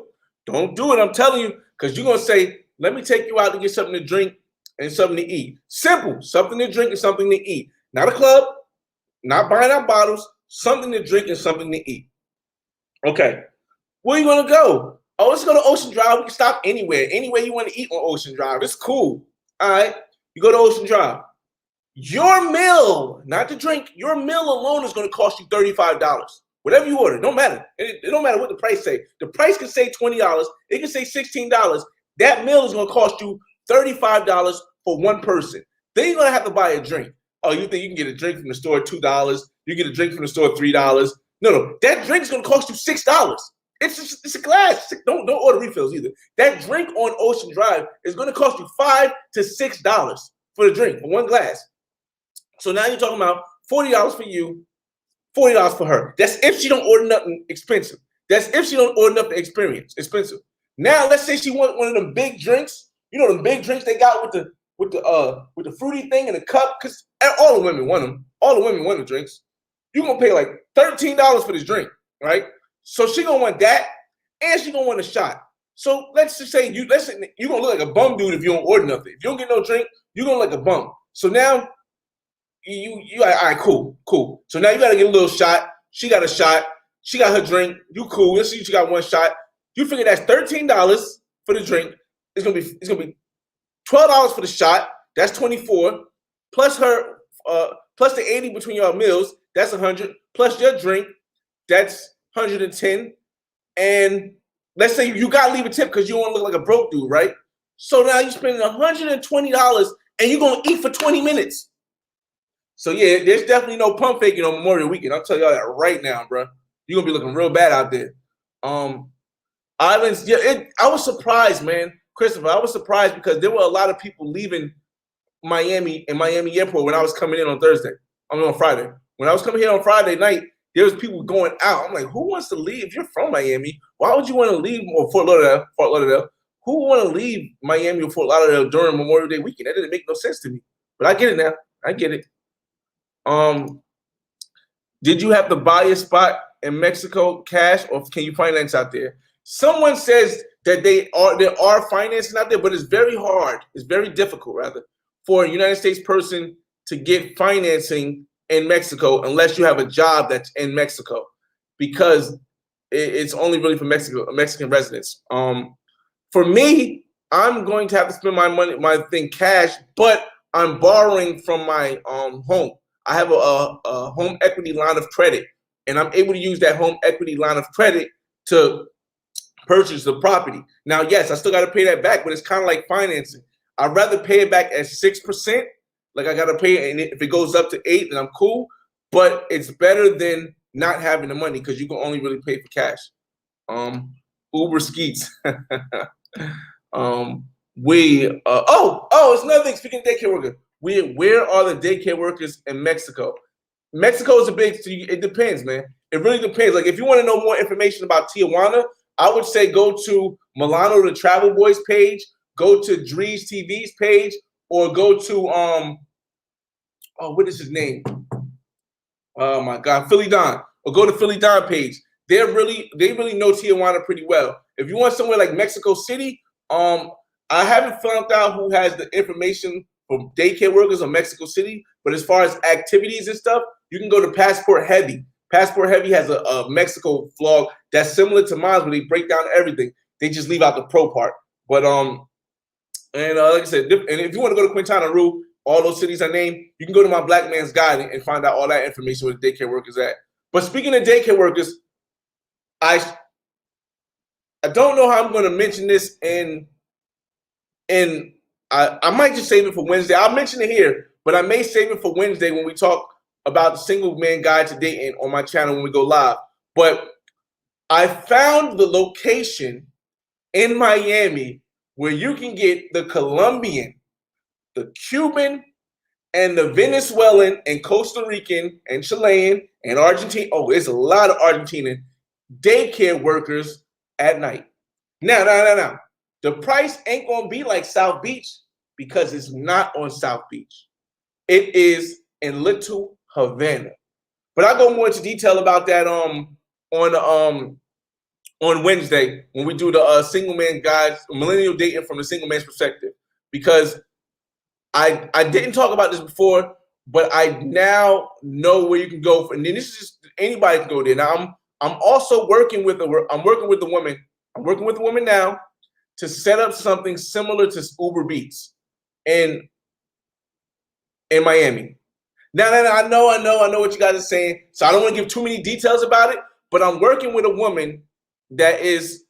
Don't do it, I'm telling you, because you're going to say, let me take you out to get something to drink and something to eat. Simple, something to drink and something to eat. Not a club, not buying out bottles, something to drink and something to eat. Okay, where you going to go? Oh, let's go to Ocean Drive. We can stop anywhere. Anywhere you want to eat on Ocean Drive. It's cool. All right, you go to Ocean Drive. Your meal, not the drink, your meal alone is going to cost you $35. Whatever you order, don't matter. It don't matter what the price say. The price can say $20. It can say $16. That meal is going to cost you $35 for one person. Then you're going to have to buy a drink. Oh, you think you can get a drink from the store $2? You get a drink from the store $3. No. That drink is going to cost you $6. It's a glass. Don't order refills either. That drink on Ocean Drive is going to cost you $5 to $6 for the drink, for one glass. So now you're talking about $40 for you, $40 for her. That's if she don't order nothing expensive. That's if she don't order nothing expensive. Now let's say she wants one of them big drinks. You know them big drinks they got with the fruity thing in the cup, because all the women want them. All the women want the drinks. You're gonna pay like $13 for this drink, right? So she gonna want that, and she gonna want a shot. So let's just say you're gonna look like a bum dude if you don't order nothing. If you don't get no drink, you're gonna look like a bum. So now you all right, cool. So now you gotta get a little shot. She got a shot. She got her drink. You cool. Let's see, she got one shot. You figure that's $13 for the drink. It's gonna be $12 for the shot. That's $24. Plus her plus the $80 between your meals. That's $100. Plus your drink. That's $110. And let's say you gotta leave a tip because you don't want to look like a broke dude, right? So now you're spending $120 and you're gonna eat for 20 minutes. So yeah, there's definitely no pump faking on Memorial Weekend. I'll tell y'all that right now, bro. You're gonna be looking real bad out there. Islands, yeah, I was surprised, man. Christopher, I was surprised because there were a lot of people leaving Miami airport when I was coming in on Friday. When I was coming here on Friday night, there was people going out. I'm like, who wants to leave? If you're from Miami, why would you want to leave Fort Lauderdale? Who would want to leave Miami or Fort Lauderdale during Memorial Day weekend? That didn't make no sense to me. But I get it now. I get it. Did you have to buy a spot in Mexico cash, or can you finance out there? Someone says that there are financing out there, but it's very hard. It's very difficult, rather, for a United States person to get financing in Mexico unless you have a job that's in Mexico, because it's only really for Mexican residents. For me, I'm going to have to spend my thing cash, but I'm borrowing from my home. I have a home equity line of credit, and I'm able to use that home equity line of credit to purchase the property. Now, yes, I still got to pay that back, but it's kind of like financing. I'd rather pay it back at 6%. Like I got to pay it, and if it goes up to 8%, then I'm cool. But it's better than not having the money because you can only really pay for cash. Uber Skeets. It's another thing. Speaking of daycare workers, where are the daycare workers in Mexico? Mexico is a big. It depends, man. It really depends. Like if you want to know more information about Tijuana, I would say go to Milano the Travel Boys page, go to Drees TV's page, or go to what is his name? Oh my God, Philly Don, or go to Philly Don page. They really know Tijuana pretty well. If you want somewhere like Mexico City, I haven't found out who has the information for daycare workers in Mexico City, but as far as activities and stuff, you can go to Passport Heavy. Passport Heavy has a Mexico vlog that's similar to mine, where they break down everything. They just leave out the pro part. But like I said, and if you want to go to Quintana Roo, all those cities I named, you can go to my Black Man's Guide and find out all that information where the daycare workers at. But speaking of daycare workers, I don't know how I'm going to mention this and I might just save it for Wednesday. I'll mention it here, but I may save it for Wednesday when we talk about the single man guide to dating on my channel when we go live. But I found the location in Miami where you can get the Colombian, the Cuban, and the Venezuelan and Costa Rican and Chilean and Argentine. Oh, there's a lot of Argentinian daycare workers at night. Now. The price ain't gonna be like South Beach because it's not on South Beach. It is in Little Havana. But I'll go more into detail about that on Wednesday when we do the single man guide, millennial dating from the single man's perspective. Because I didn't talk about this before, but I now know where you can go for, and then this is just anybody can go there. Now I'm also working with the woman. I'm working with a woman now to set up something similar to Uber Beats in Miami. Now, I know what you guys are saying, so I don't want to give too many details about it, but I'm working with a woman that is,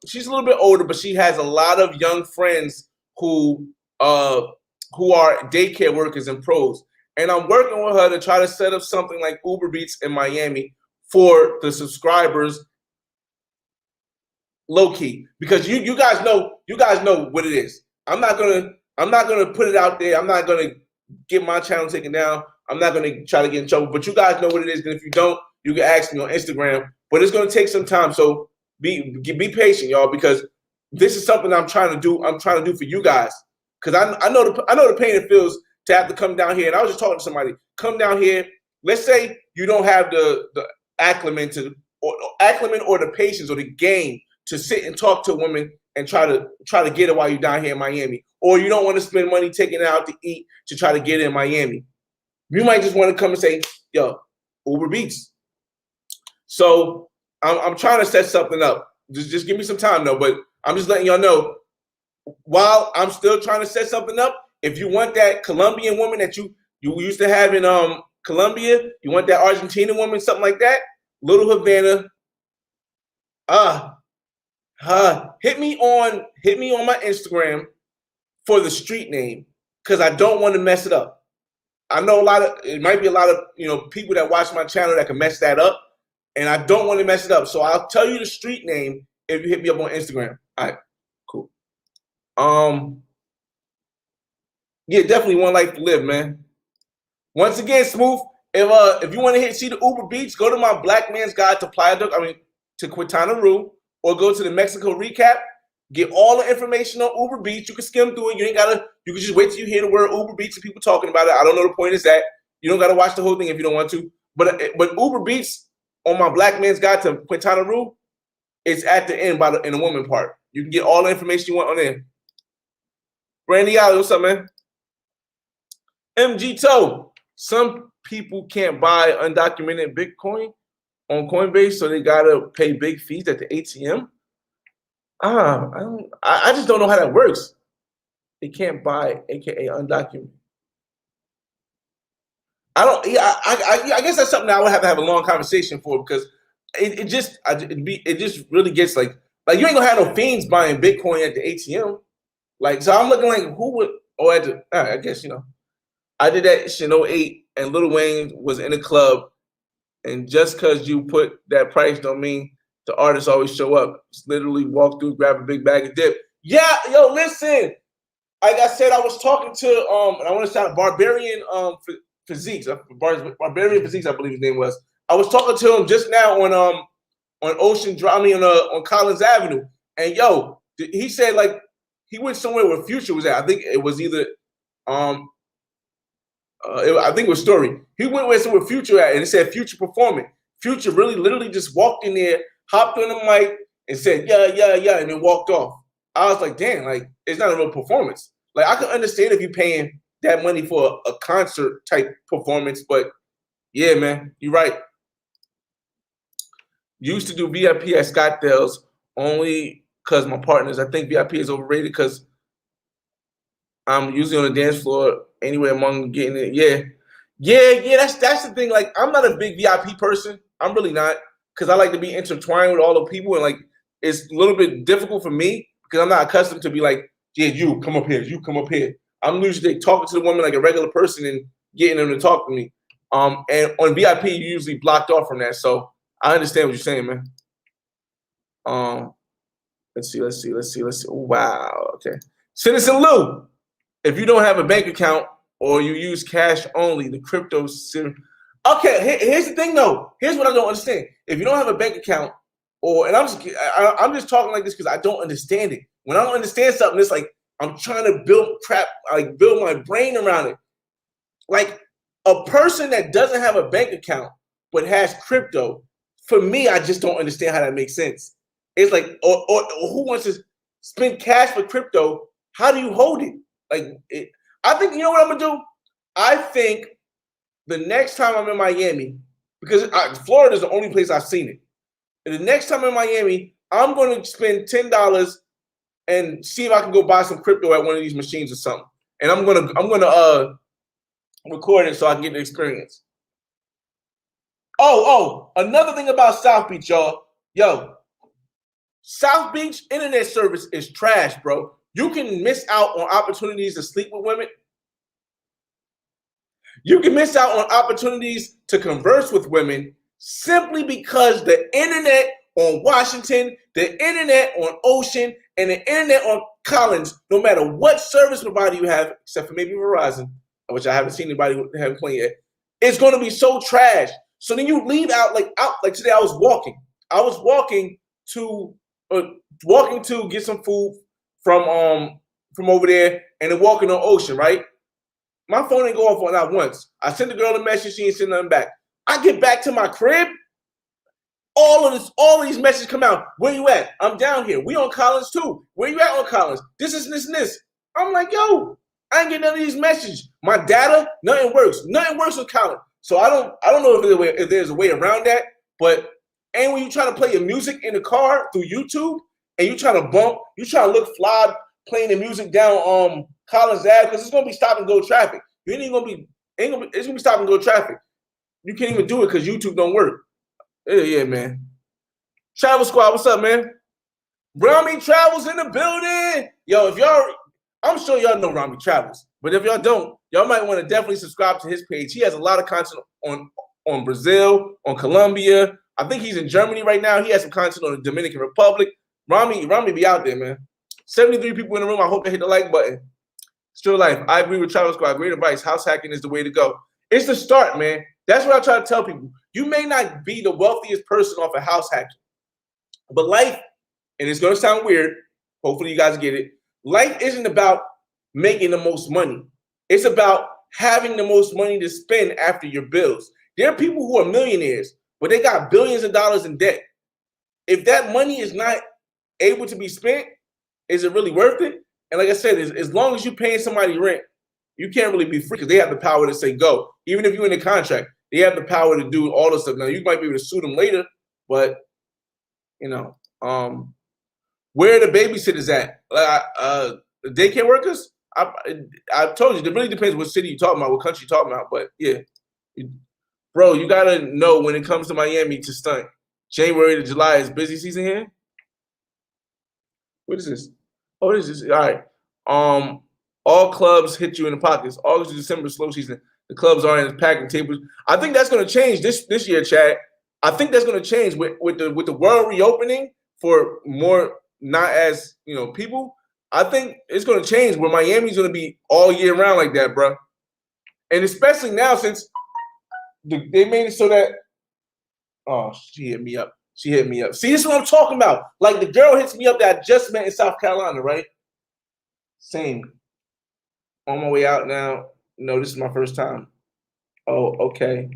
she's a little bit older, but she has a lot of young friends who are daycare workers and pros, and I'm working with her to try to set up something like Uber Beats in Miami for the subscribers. Low key, because you guys know what it is. I'm not gonna put it out there. I'm not gonna get my channel taken down. I'm not gonna try to get in trouble. But you guys know what it is. And if you don't, you can ask me on Instagram. But it's gonna take some time. So be patient, y'all, because this is something I'm trying to do. I'm trying to do for you guys, because I know the pain it feels to have to come down here. And I was just talking to somebody. Come down here. Let's say you don't have the acclimate or the patience or the game to sit and talk to a woman and try to get her while you're down here in Miami, or you don't want to spend money taking her out to eat to try to get her in Miami. You might just want to come and say, "Yo, Uber Beats." So I'm trying to set something up. Just give me some time though. But I'm just letting y'all know, while I'm still trying to set something up, if you want that Colombian woman that you used to have in Colombia, you want that Argentinian woman, something like that, Little Havana. Hit me on my Instagram for the street name, because I don't want to mess it up. I know it might be a lot of people that watch my channel that can mess that up, and I don't want to mess it up. So I'll tell you the street name if you hit me up on Instagram. All right, cool. Yeah, definitely one life to live, man. Once again, Smooth, if you want to see the Uber Beats, go to my Black Man's Guide to to Quintana Roo, or go to the Mexico recap. Get all the information on Uber Beats. You can skim through it. You can just wait till you hear the word Uber Beats and people talking about it. I don't know the point is that. You don't gotta watch the whole thing if you don't want to. But Uber Beats on my Black Man's Guide to Quintana Roo, it's at the end in the woman part. You can get all the information you want on there. Brandy Alley, what's up, man? MG Toe. Some people can't buy undocumented Bitcoin on Coinbase, so they gotta pay big fees at the ATM. I just don't know how that works. They can't buy, aka undocumented. I guess that's something that I would have to have a long conversation for, because it just really gets like you ain't gonna have no fiends buying Bitcoin at the ATM. Like, so I'm looking like who would, I guess, I did that shit in 08 and Lil Wayne was in a club, and just because you put that price don't mean the artists always show up. Just literally walk through, grab a big bag of dip. Yeah, yo, listen. Like I said, I was talking to and I want to shout out Barbarian Physiques. Barbarian Physiques, I believe his name was. I was talking to him just now on Ocean Drive, on Collins Avenue, and yo, he said like he went somewhere where Future was at. I think it was either I think it was Story. He went where somewhere Future at, and it said Future performing. Future really literally just walked in there, hopped on the mic, and said yeah, and then walked off. I was like, damn, like it's not a real performance. Like I can understand if you're paying that money for a concert type performance, but yeah, man, you're right. Used to do VIP at Scottsdale's only because my partners. I think VIP is overrated because I'm usually on the dance floor anyway among getting it. Yeah. That's the thing. Like I'm not a big VIP person. I'm really not, because I like to be intertwined with all the people, and like it's a little bit difficult for me because I'm not accustomed to be like, yeah, you come up here, you come up here. I'm usually talking to the woman like a regular person and getting them to talk to me. And on VIP, you usually blocked off from that. So I understand what you're saying, man. Let's see. Oh, wow. Okay. Citizen Lou, if you don't have a bank account or you use cash only, the crypto. Okay, here's the thing though. Here's what I don't understand. If you don't have a bank account, and I'm just talking like this because I don't understand it. When I don't understand something, it's like I'm trying to build my brain around it. Like a person that doesn't have a bank account but has crypto, for me, I just don't understand how that makes sense. It's like, or who wants to spend cash for crypto? How do you hold it? I think, you know what I'm gonna do? I think the next time I'm in Miami, because Florida is the only place I've seen it. And the next time I'm in Miami, I'm going to spend $10 and see if I can go buy some crypto at one of these machines or something. And I'm gonna record it so I can get the experience. Oh, another thing about South Beach, y'all. Yo, South Beach internet service is trash, bro. You can miss out on opportunities to sleep with women. You can miss out on opportunities to converse with women simply because the internet on Washington, the internet on Ocean, and the internet on Collins, no matter what service provider you have, except for maybe Verizon, which I haven't seen anybody who haven't played yet, it's going to be so trash. So then you leave out like today. I was walking to get some food from over there, and then walking on Ocean, right? My phone didn't go off on that once. I sent the girl a message, she ain't sent nothing back. I get back to my crib, all of these messages come out. Where you at? I'm down here. We on Collins too. Where you at on Collins? This is this and this. I'm like, yo, I ain't getting none of these messages. My data, nothing works. Nothing works with Collins. So I don't know if there's a way around that. But and when you try to play your music in the car through YouTube and you try to look fly playing the music down Collins Ave, because it's gonna be stop and go traffic. It's gonna be stop and go traffic. You can't even do it because YouTube don't work. Yeah, man. Travel Squad, what's up, man? Rami Travels in the building. Yo, I'm sure y'all know Rami Travels, but if y'all don't, y'all might want to definitely subscribe to his page. He has a lot of content on Brazil, on Colombia. I think he's in Germany right now. He has some content on the Dominican Republic. Rami be out there, man. 73 people in the room. I hope they hit the like button. Still life. I agree with Travel Squad. Great advice. House hacking is the way to go. It's the start, man. That's what I try to tell people. You may not be the wealthiest person off of house hacking, but life, and it's going to sound weird. Hopefully you guys get it. Life isn't about making the most money. It's about having the most money to spend after your bills. There are people who are millionaires, but they got billions of dollars in debt. If that money is not able to be spent, is it really worth it? And like I said, as long as you're paying somebody rent, you can't really be free because they have the power to say go. Even if you're in a contract, they have the power to do all this stuff. Now, you might be able to sue them later, but, you know, where are the babysitters at? The daycare workers? I told you, it really depends what city you're talking about, what country you're talking about. But, yeah. Bro, you got to know when it comes to Miami to stunt. January to July is busy season here. What is this? Oh, this is all right. All clubs hit you in the pockets. August to December, slow season. The clubs aren't packing tables. I think that's going to change this year, Chad. I think that's going to change with the world reopening for more not as people. I think it's going to change where Miami's going to be all year round like that, bro. And especially now since they made it so that. Oh, she hit me up. She hit me up. See, this is what I'm talking about. Like the girl hits me up that I just met in South Carolina, right? Same. On my way out now. No, this is my first time. Oh, okay.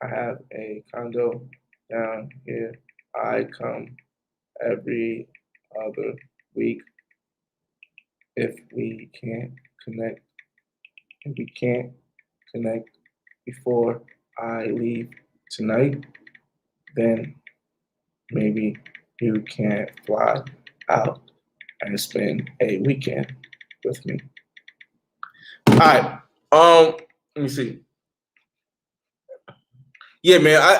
I have a condo down here. I come every other week. If we can't connect before I leave tonight, then maybe you can fly out and spend a weekend with me. All right. Let me see. Yeah, man. I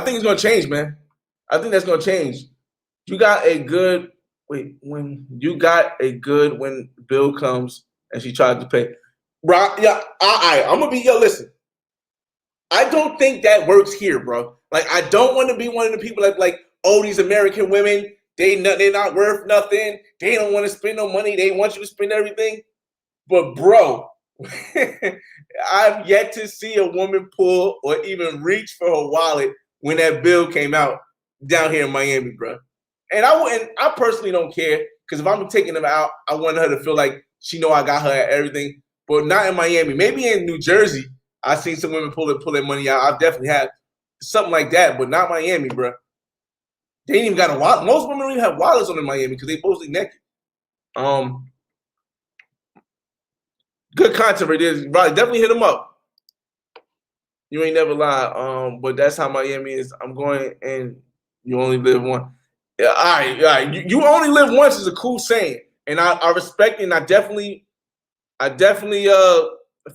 think it's gonna change, man. I think that's gonna change. You got a good when bill comes and she tries to pay. Bro, yeah, I'm gonna be listen. I don't think that works here, bro. Like, I don't want to be one of the people that like, oh, these American women, they're not worth nothing. They don't want to spend no money. They want you to spend everything. But bro, I've yet to see a woman pull or even reach for her wallet when that bill came out down here in Miami, bro. And I personally don't care because if I'm taking them out, I want her to feel like she know I got her at everything. But not in Miami. Maybe in New Jersey, I've seen some women pull their money out. I've definitely had something like that, but not Miami, bro. They ain't even got a wallet. Most women don't even have wallets on in Miami because they mostly naked. Good content right there. Right, definitely hit them up. You ain't never lie. But that's how Miami is. I'm going, and you only live once. Yeah, all right. You only live once is a cool saying, and I respect it, and I definitely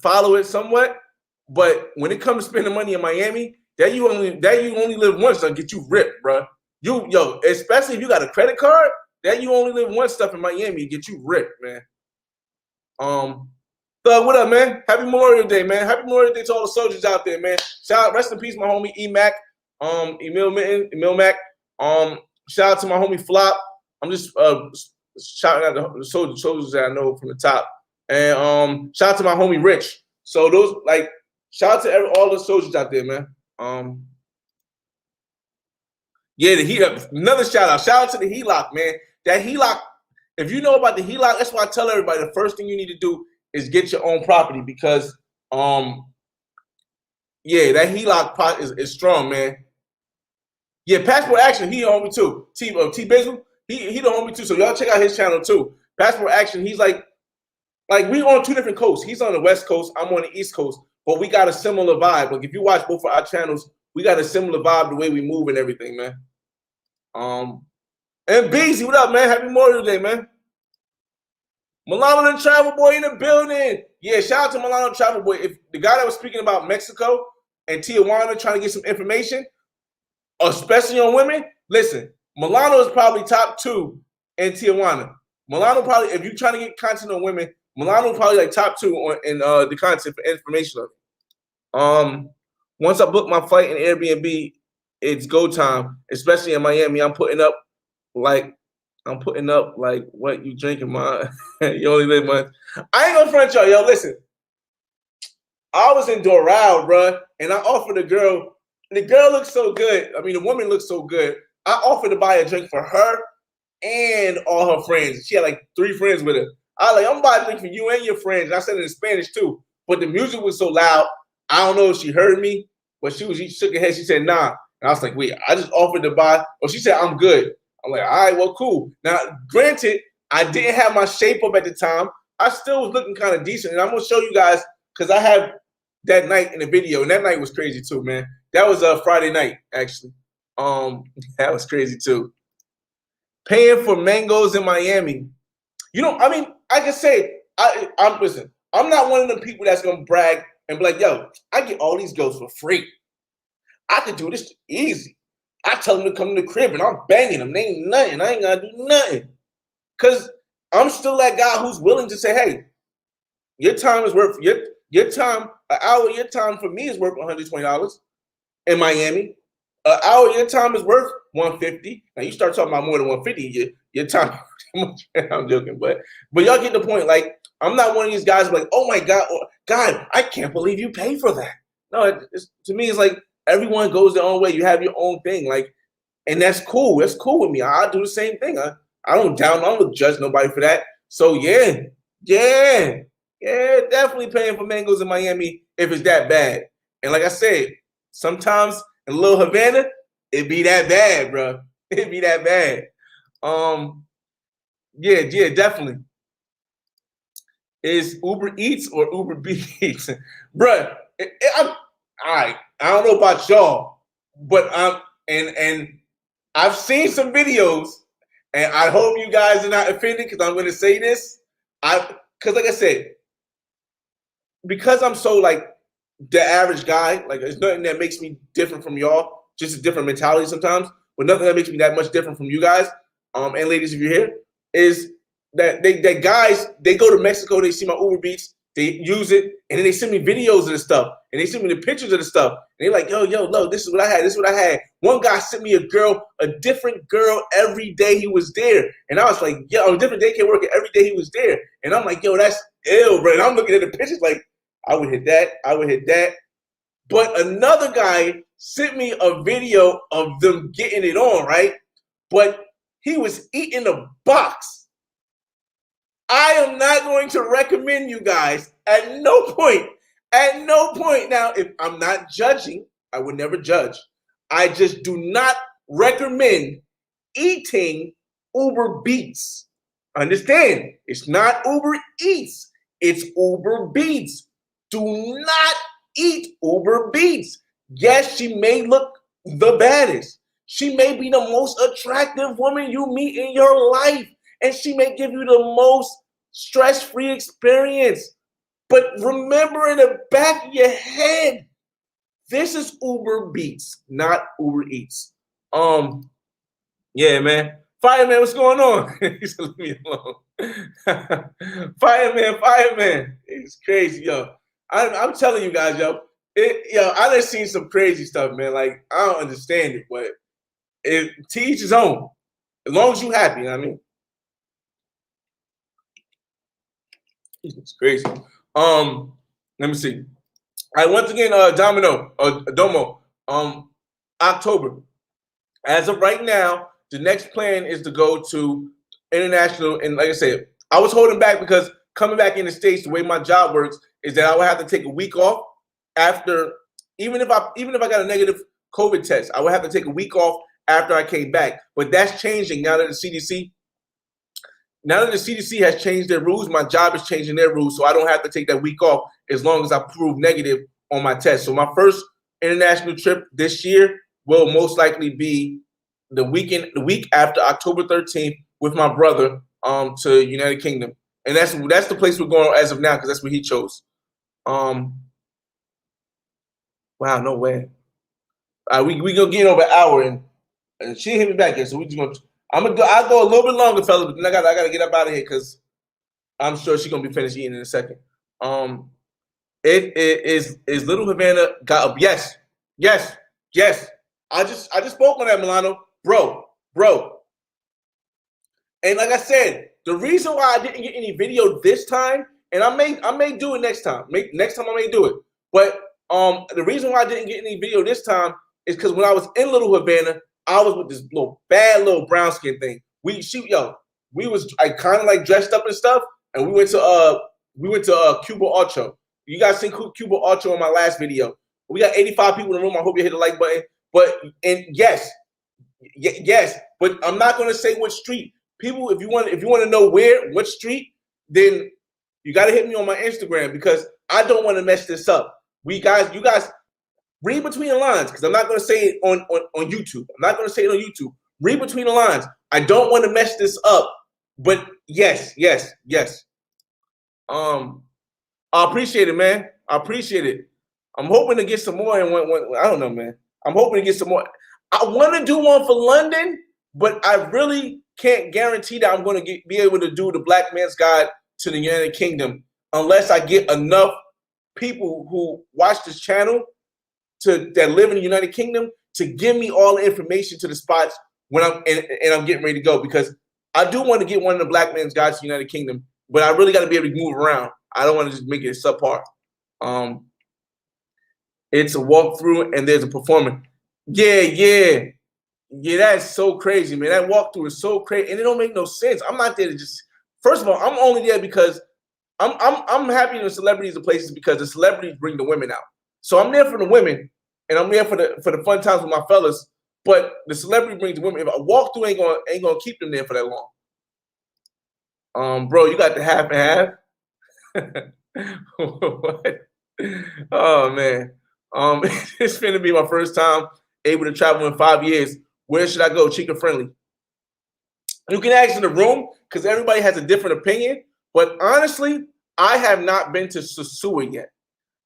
follow it somewhat. But when it comes to spending money in Miami, that you only live once, that'll get you ripped, bro. Especially if you got a credit card, that you only live once stuff in Miami get you ripped, man. Thug, what up, man? Happy Memorial Day, man. Happy Memorial Day to all the soldiers out there, man. Shout out, rest in peace, my homie E-Mac, Emil Mac. Shout out to my homie Flop. I'm just shouting out the soldiers that I know from the top. And shout out to my homie Rich. So those, like, shout out to all the soldiers out there, man. Yeah, the HELOC. Another shout out. Shout out to the HELOC, man. That HELOC, if you know about the HELOC, that's why I tell everybody the first thing you need to do is get your own property because, that HELOC is strong, man. Yeah, Passport Action, he the homie too. T Bizzle, he the homie too. So y'all check out his channel too. Passport Action, he's like we on two different coasts. He's on the West Coast, I'm on the East Coast, but we got a similar vibe. Like if you watch both of our channels, we got a similar vibe, the way we move and everything, man. And Beezy, what up, man? Happy Memorial Day, man. Milano the Travel Boy in the building. Yeah, shout out to Milano Travel Boy. If the guy that was speaking about Mexico and Tijuana trying to get some information, especially on women, listen, Milano is probably top 2 in Tijuana. Milano probably, if you're trying to get content on women, Milano probably like top 2 in the content for information on it. Once I book my flight in Airbnb, it's go time, especially in Miami. I'm putting up like I'm putting up like what you drinking, man. You only live once. I ain't gonna front y'all. Yo, listen. I was in Doral, bruh, and I offered a girl. The girl looked so good. I mean, the woman looked so good. I offered to buy a drink for her and all her friends. She had like 3 friends with her. I was like, I'm buying a drink for you and your friends. And I said it in Spanish too. But the music was so loud. I don't know if she heard me, but she shook her head. She said, nah. And I was like, wait, I just offered to buy. Oh, she said, I'm good. I'm like, all right, well, cool. Now, granted, I didn't have my shape up at the time. I still was looking kind of decent. And I'm going to show you guys because I have that night in the video. And that night was crazy too, man. That was a Friday night, actually. That was crazy too. Paying for mangoes in Miami. You know, I mean, I can say, listen, I'm not one of them people that's going to brag and be like, yo, I get all these girls for free. I could do this easy. I tell them to come to the crib and I'm banging them. They ain't nothing. I ain't got to do nothing. Because I'm still that guy who's willing to say, hey, your time is worth, your time, an hour of your time for me is worth $120 in Miami. An hour of your time is worth $150. Now you start talking about more than $150, your time. I'm joking, but y'all get the point. Like, I'm not one of these guys like, oh my God, God, I can't believe you pay for that. No, to me, it's like everyone goes their own way. You have your own thing, like, and that's cool. That's cool with me. I do the same thing. I don't judge nobody for that. So yeah, definitely paying for mangoes in Miami if it's that bad. And like I said, sometimes in Little Havana, it be that bad, bro. It be that bad. Yeah, definitely. Is Uber Eats or Uber Beats, bruh? I'm all right. I don't know about y'all, but and I've seen some videos, and I hope you guys are not offended because I'm going to say this. Because like I said, because I'm so like the average guy, like there's nothing that makes me different from y'all. Just a different mentality sometimes, but nothing that makes me that much different from you guys. And ladies, if you're here, is that guys, they go to Mexico, they see my Uber Beats, they use it, and then they send me videos of the stuff, and they send me the pictures of the stuff, and they're like, yo, look, this is what I had, this is what I had. One guy sent me a different girl every day he was there, and I was like, yo, a different daycare worker every day he was there, and I'm like, yo, that's ill, bro, and I'm looking at the pictures like, I would hit that, but another guy sent me a video of them getting it on, right, but he was eating a box. I am not going to recommend you guys at no point. Now, if I'm not judging, I would never judge. I just do not recommend eating Uber Beats. Understand? It's not Uber Eats. It's Uber Beats. Do not eat Uber Beats. Yes, she may look the baddest. She may be the most attractive woman you meet in your life. And she may give you the most stress-free experience. But remember in the back of your head, this is Uber Beats, not Uber Eats. Yeah, man. Fireman, what's going on? He said, leave me alone. Fireman. It's crazy, yo. I'm telling you guys, yo. I done seen some crazy stuff, man. Like, I don't understand it, but to each his own. As long as you happy, you know what I mean? It's crazy. Let me see. All right, once again, Domo, October. As of right now, the next plan is to go to international. And like I said, I was holding back because coming back in the States, the way my job works is that I would have to take a week off after, even if I got a negative COVID test, I would have to take a week off after I came back. But that's changing now that the CDC has changed their rules. My job is changing their rules, so I don't have to take that week off as long as I prove negative on my test. So my first international trip this year will most likely be the week after October 13th with my brother to United Kingdom. And that's the place we're going as of now because that's what he chose. Wow, no way. We gonna get over an hour and she hit me back here, so we just gonna. I'll go a little bit longer, fellas, but then I gotta get up out of here because I'm sure she's gonna be finished eating in a second. It is Little Havana got up. Yes. I just spoke on that, Milano. Bro. And like I said, the reason why I didn't get any video this time, and I may do it next time. Next time I may do it. But the reason why I didn't get any video this time is because when I was in Little Havana, I was with this little brown skin thing. We was kind of like dressed up and stuff, and we went to Cuba Ocho. You guys seen Cuba Ocho in my last video. We got 85 people in the room. I hope you hit the like button. But yes, but I'm not gonna say which street. People, if you want to know what street, then you got to hit me on my Instagram because I don't want to mess this up. You guys, read between the lines because I'm not going to say it on YouTube. I'm not going to say it on YouTube. Read between the lines. I don't want to mess this up, but yes. I appreciate it, man. I appreciate it. I'm hoping to get some more. And I don't know, man. I'm hoping to get some more. I want to do one for London, but I really can't guarantee that I'm going to be able to do the Black Man's Guide to the United Kingdom unless I get enough people who watch this channel that live in the United Kingdom to give me all the information to the spots when I'm getting ready to go, because I do want to get one of the Black Man's Guides to the United Kingdom, but I really got to be able to move around. I don't want to just make it subpar. It's a walkthrough and there's a performance. Yeah, that's so crazy, man. That walkthrough is so crazy, and it don't make no sense. I'm not there to just. First of all, I'm only there because I'm happy in celebrities and places because the celebrities bring the women out. So I'm there for the women, and I'm there for the fun times with my fellas. But the celebrity brings the women. If I walk through, ain't gonna keep them there for that long. Bro, you got the half and half. What? Oh man. It's finna be my first time able to travel in 5 years. Where should I go? Chica friendly. You can ask in the room because everybody has a different opinion. But honestly, I have not been to Sosua yet.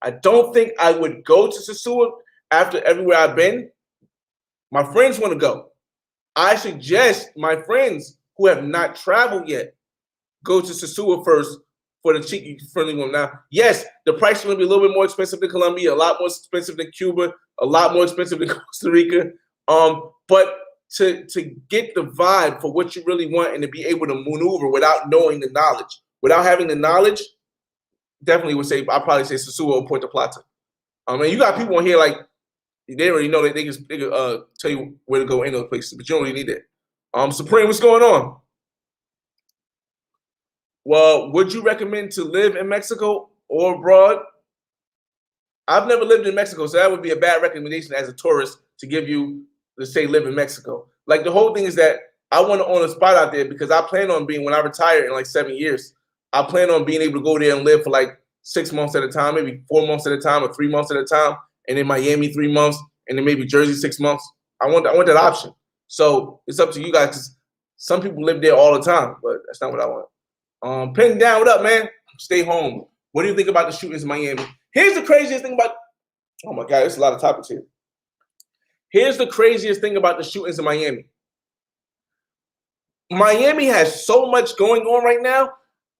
I don't think I would go to Sosua after everywhere I've been. My friends want to go. I suggest my friends who have not traveled yet go to Sosua first for the cheeky friendly one. Now, yes, the price is going to be a little bit more expensive than Colombia, a lot more expensive than Cuba, a lot more expensive than Costa Rica. But to get the vibe for what you really want and to be able to maneuver without knowing the knowledge, without having the knowledge, definitely would say I'd probably say Sosua or Puerto Plata. And you got people on here like they already know that they can tell you where to go in those places, but you don't really need that. Supreme, what's going on? Well, would you recommend to live in Mexico or abroad? I've never lived in Mexico, so that would be a bad recommendation as a tourist to give you to say live in Mexico. Like the whole thing is that I want to own a spot out there because I plan on being, when I retire in like 7 years, I plan on being able to go there and live for like 6 months at a time, maybe 4 months at a time or 3 months at a time, and in Miami 3 months, and then maybe Jersey 6 months. I want that option. So it's up to you guys because some people live there all the time, but that's not what I want. Pin down, what up, man? Stay home. What do you think about the shootings in Miami? Here's the craziest thing about, oh my God, there's a lot of topics here. Here's the craziest thing about the shootings in Miami. Miami has so much going on right now.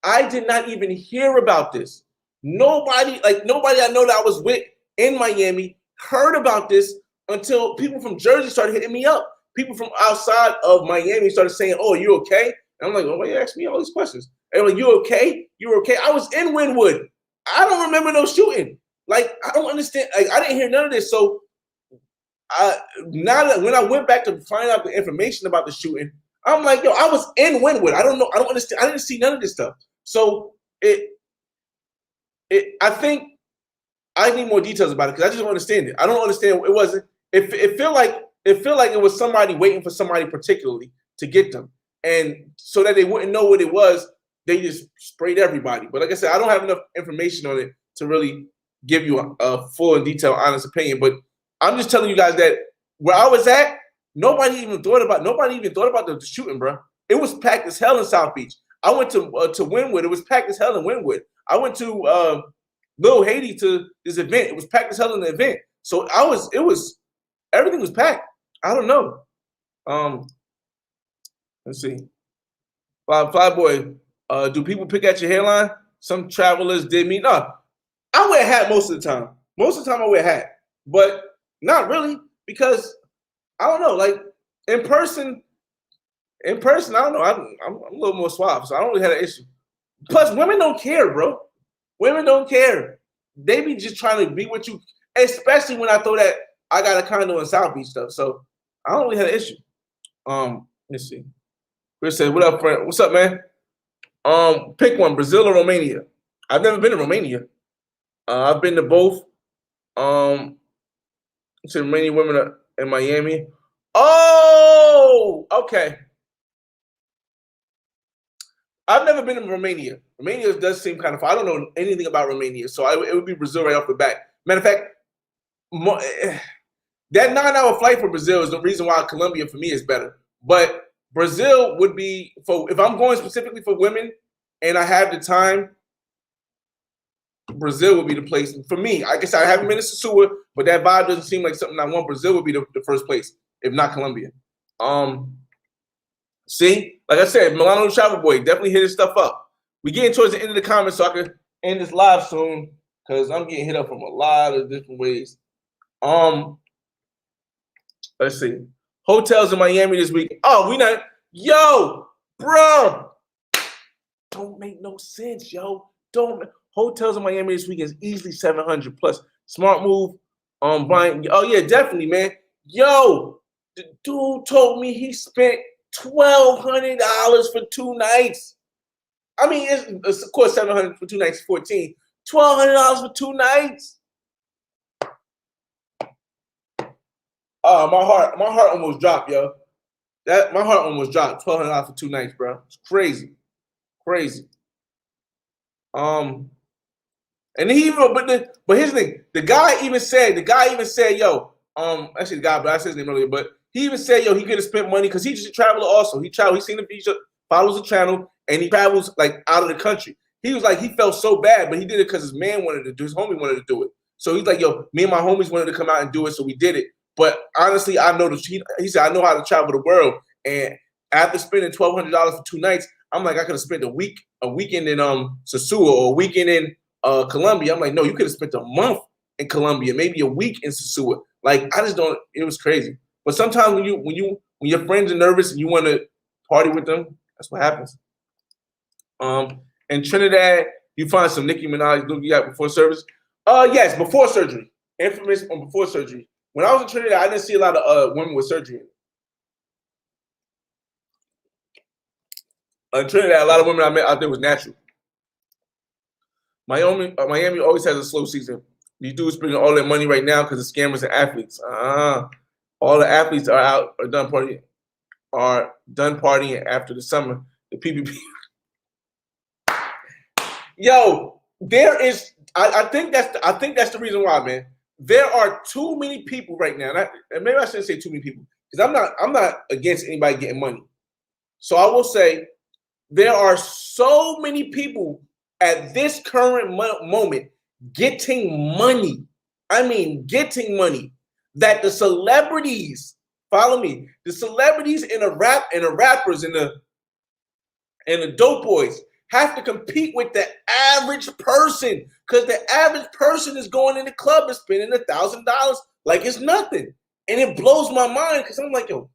I did not even hear about this. Nobody I know that I was with in Miami heard about this until people from Jersey started hitting me up. People from outside of Miami started saying, "Oh, you okay?" And I'm like, "Oh, why you asking me all these questions?" And like, "You okay? You okay?" I was in Wynwood. I don't remember no shooting. Like, I don't understand. Like, I didn't hear none of this. So, now that when I went back to find out the information about the shooting, I'm like, yo, I was in Wynwood. I don't know. I don't understand. I didn't see none of this stuff. So I think I need more details about it because I just don't understand it. I don't understand. It wasn't. It felt like it was somebody waiting for somebody particularly to get them, and so that they wouldn't know what it was, they just sprayed everybody. But like I said, I don't have enough information on it to really give you a full and detailed, honest opinion. But I'm just telling you guys that where I was at, nobody even thought about the shooting, bro. It was packed as hell in South Beach. I went to Wynwood. It was packed as hell in Wynwood. I went to Little Haiti to this event. It was packed as hell in the event. So everything was packed. I don't know. Let's see. Flyboy, do people pick at your hairline? Some travelers did me. No, I wear a hat most of the time. Most of the time I wear a hat, but not really because I don't know. Like in person, In person, I don't know. I'm a little more suave, so I don't really have an issue. Plus, women don't care, bro. Women don't care. They be just trying to be with you, especially when I throw that I got a condo in South Beach stuff. So I don't really have an issue. Let's see. Chris said, "What up, friend? What's up, man? Pick one: Brazil or Romania." I've never been to Romania. I've been to both. To many women in Miami. Oh, okay. I've never been to Romania. Romania does seem kind of fun. I don't know anything about Romania, so it would be Brazil right off the bat. Matter of fact, that 9-hour flight for Brazil is the reason why Colombia for me is better. But Brazil would be, if I'm going specifically for women and I have the time, Brazil would be the place for me. I guess I haven't been to Sosua, but that vibe doesn't seem like something I want. Brazil would be the first place, if not Colombia. See, like I said, Milano the Travel Boy, definitely hit his stuff up. We're getting towards the end of the comments, so I can end this live soon because I'm getting hit up from a lot of different ways. Let's see. Hotels in Miami this week. Oh, we not. Yo, bro. Don't make no sense, yo. Hotels in Miami this week is easily 700 plus. Smart move. Buying. Oh yeah, definitely, man. Yo, the dude told me he spent $1,200 for 2 nights. I mean, it's of course $700 for 2 nights, 14. $1,200 for 2 nights. Oh, my heart almost dropped, yo. My heart almost dropped. $1,200 for 2 nights, bro. It's crazy, crazy. And he even, but here's the thing. The guy even said, yo, actually the guy, but I said his name earlier, but he even said, yo, he could have spent money because he's just a traveler also. He's seen the beach, follows the channel, and he travels like out of the country. He was like, he felt so bad, but he did it because his man wanted to do, his homie wanted to do it. So he's like, yo, me and my homies wanted to come out and do it, so we did it. But honestly, I know he said, I know how to travel the world. And after spending $1,200 for 2 nights, I'm like, I could have spent a weekend in Sosua or a weekend in Colombia. I'm like, no, you could have spent a month in Colombia, maybe a week in Sosua. Like, I just don't. It was crazy. But sometimes when your friends are nervous and you want to party with them, that's what happens. In Trinidad, you find some Nicki Minaj looking at before service. Yes, before surgery. Infamous on before surgery. When I was in Trinidad, I didn't see a lot of women with surgery. In Trinidad, a lot of women I met out there was natural. Miami always has a slow season. These dudes spending all their money right now because of scammers and athletes. All the athletes are done partying after the summer. The PPP. Yo, there is. I think that's the reason why, man. There are too many people right now, and maybe I shouldn't say too many people because I'm not against anybody getting money. So I will say there are so many people at this current moment getting money. I mean, getting money that the celebrities, follow me, the celebrities and the rappers and the dope boys have to compete with the average person because the average person is going in the club and spending $1,000 like it's nothing. And it blows my mind because I'm like, yo,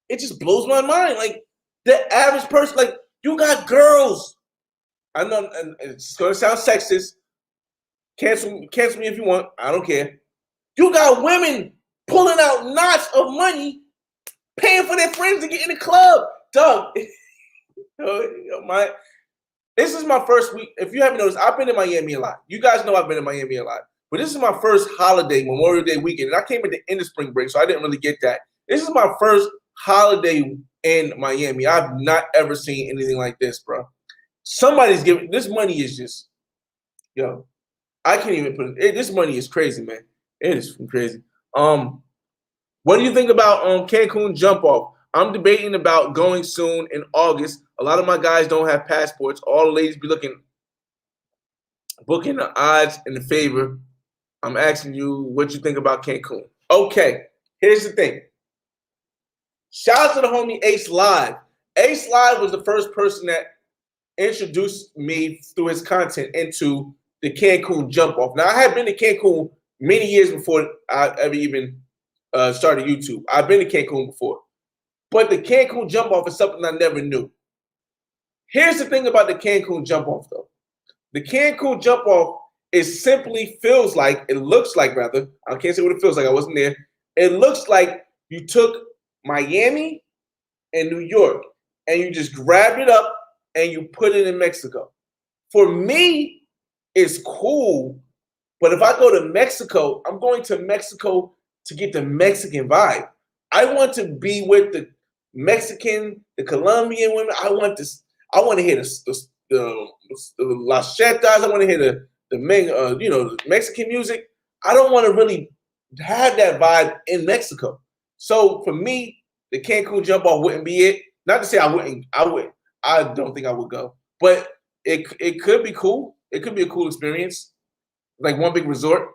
it just blows my mind. Like the average person, like you got girls. I know, and it's going to sound sexist. Cancel me if you want. I don't care. You got women pulling out knots of money, paying for their friends to get in the club. Doug, this is my first week. If you haven't noticed, I've been in Miami a lot. You guys know I've been in Miami a lot. But this is my first holiday, Memorial Day weekend. And I came at the end of spring break, so I didn't really get that. This is my first holiday in Miami. I've not ever seen anything like this, bro. Somebody's giving this money is just, yo, I can't even put it. This money is crazy, man. It is crazy. What do you think about Cancun jump off? I'm debating about going soon in August. A lot of my guys don't have passports. All the ladies be booking the odds in the favor. I'm asking you what you think about Cancun. Okay, here's the thing. Shout out to the homie Ace Live. Ace Live was the first person that introduced me through his content into the Cancun jump off. Now, I had been to Cancun many years before I ever even started YouTube. I've been to Cancun before. But the Cancun jump off is something I never knew. Here's the thing about the Cancun jump off, though. The Cancun jump off, it simply feels like, it looks like rather, I can't say what it feels like, I wasn't there. It looks like you took Miami and New York and you just grabbed it up and you put it in Mexico. For me, it's cool, but if I go to Mexico, I'm going to Mexico to get the Mexican vibe. I want to be with the Mexican, the Colombian women. I want to hear the Las Chetas. I want to hear the Mexican music. I don't want to really have that vibe in Mexico. So for me, the Cancun jump off wouldn't be it. Not to say I wouldn't. I don't think I would go, but it could be cool. It could be a cool experience, like one big resort.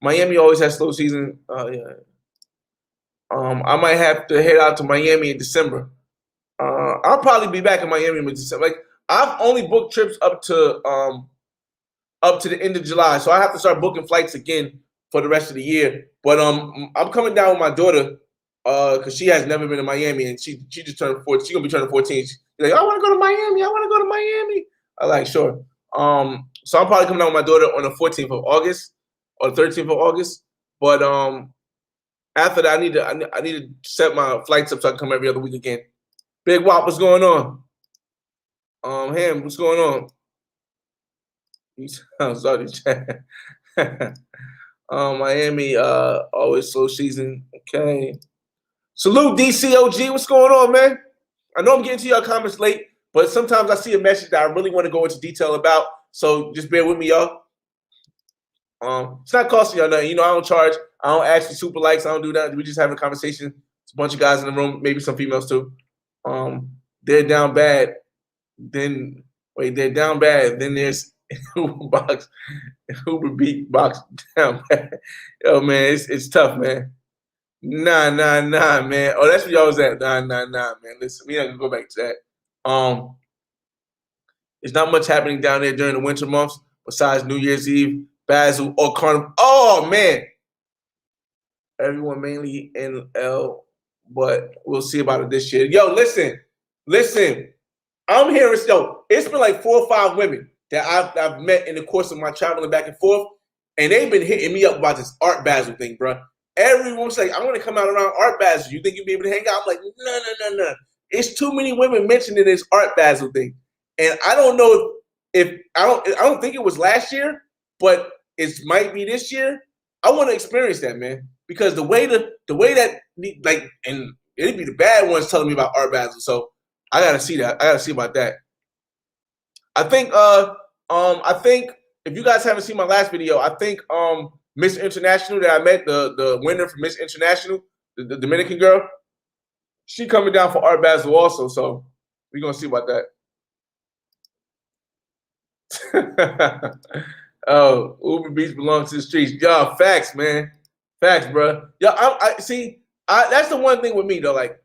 Miami always has slow season. Yeah. I might have to head out to Miami in December. I'll probably be back in Miami in December. Like I've only booked trips up to the end of July, so I have to start booking flights again for the rest of the year. But I'm coming down with my daughter because she has never been to Miami, and she just turned 14. She's gonna be turning 14. She's like, I want to go to Miami. I want to go to Miami. I'm like, sure. So I'm probably coming down with my daughter on the 14th of August or the 13th of August. But after that, I need to set my flights up so I can come every other week again. Big Wop, what's going on? Ham, what's going on? I'm sorry, chat. Miami, always slow season. Okay. Salute DCOG. What's going on, man? I know I'm getting to your comments late, but sometimes I see a message that I really want to go into detail about. So just bear with me, y'all. It's not costing y'all nothing. You know, I don't charge. I don't ask for super likes. I don't do that. We just having a conversation. It's a bunch of guys in the room, maybe some females too. They're down bad. They're down bad. Then there's Uber beat box down bad. Yo, man, it's tough, man. Nah, man. Oh, that's where y'all was at. Nah, man. Listen, we not gonna go back to that. There's not much happening down there during the winter months besides New Year's Eve, Basel, or Carnival. Oh man, everyone mainly in L, but we'll see about it this year. Yo, listen. I'm hearing it's been like 4 or 5 women that I've met in the course of my traveling back and forth, and they've been hitting me up about this Art Basel thing, bro. Everyone's like, I want to come out around Art Basel. You think you'll be able to hang out? I'm like, no. It's too many women mentioning this Art Basel thing. And I don't know if I don't think it was last year, but it might be this year. I want to experience that, man. Because the way that like, and it'd be the bad ones telling me about Art Basel. So I gotta see that. I gotta see about that. I think if you guys haven't seen my last video, I think Miss International that I met, the winner from Miss International, the Dominican girl, she coming down for Art Basel also. So we're gonna see about that. Oh, Uber Beats belongs to the streets. Yo, facts, man. Facts, bro. Yo, I see. That's the one thing with me though. Like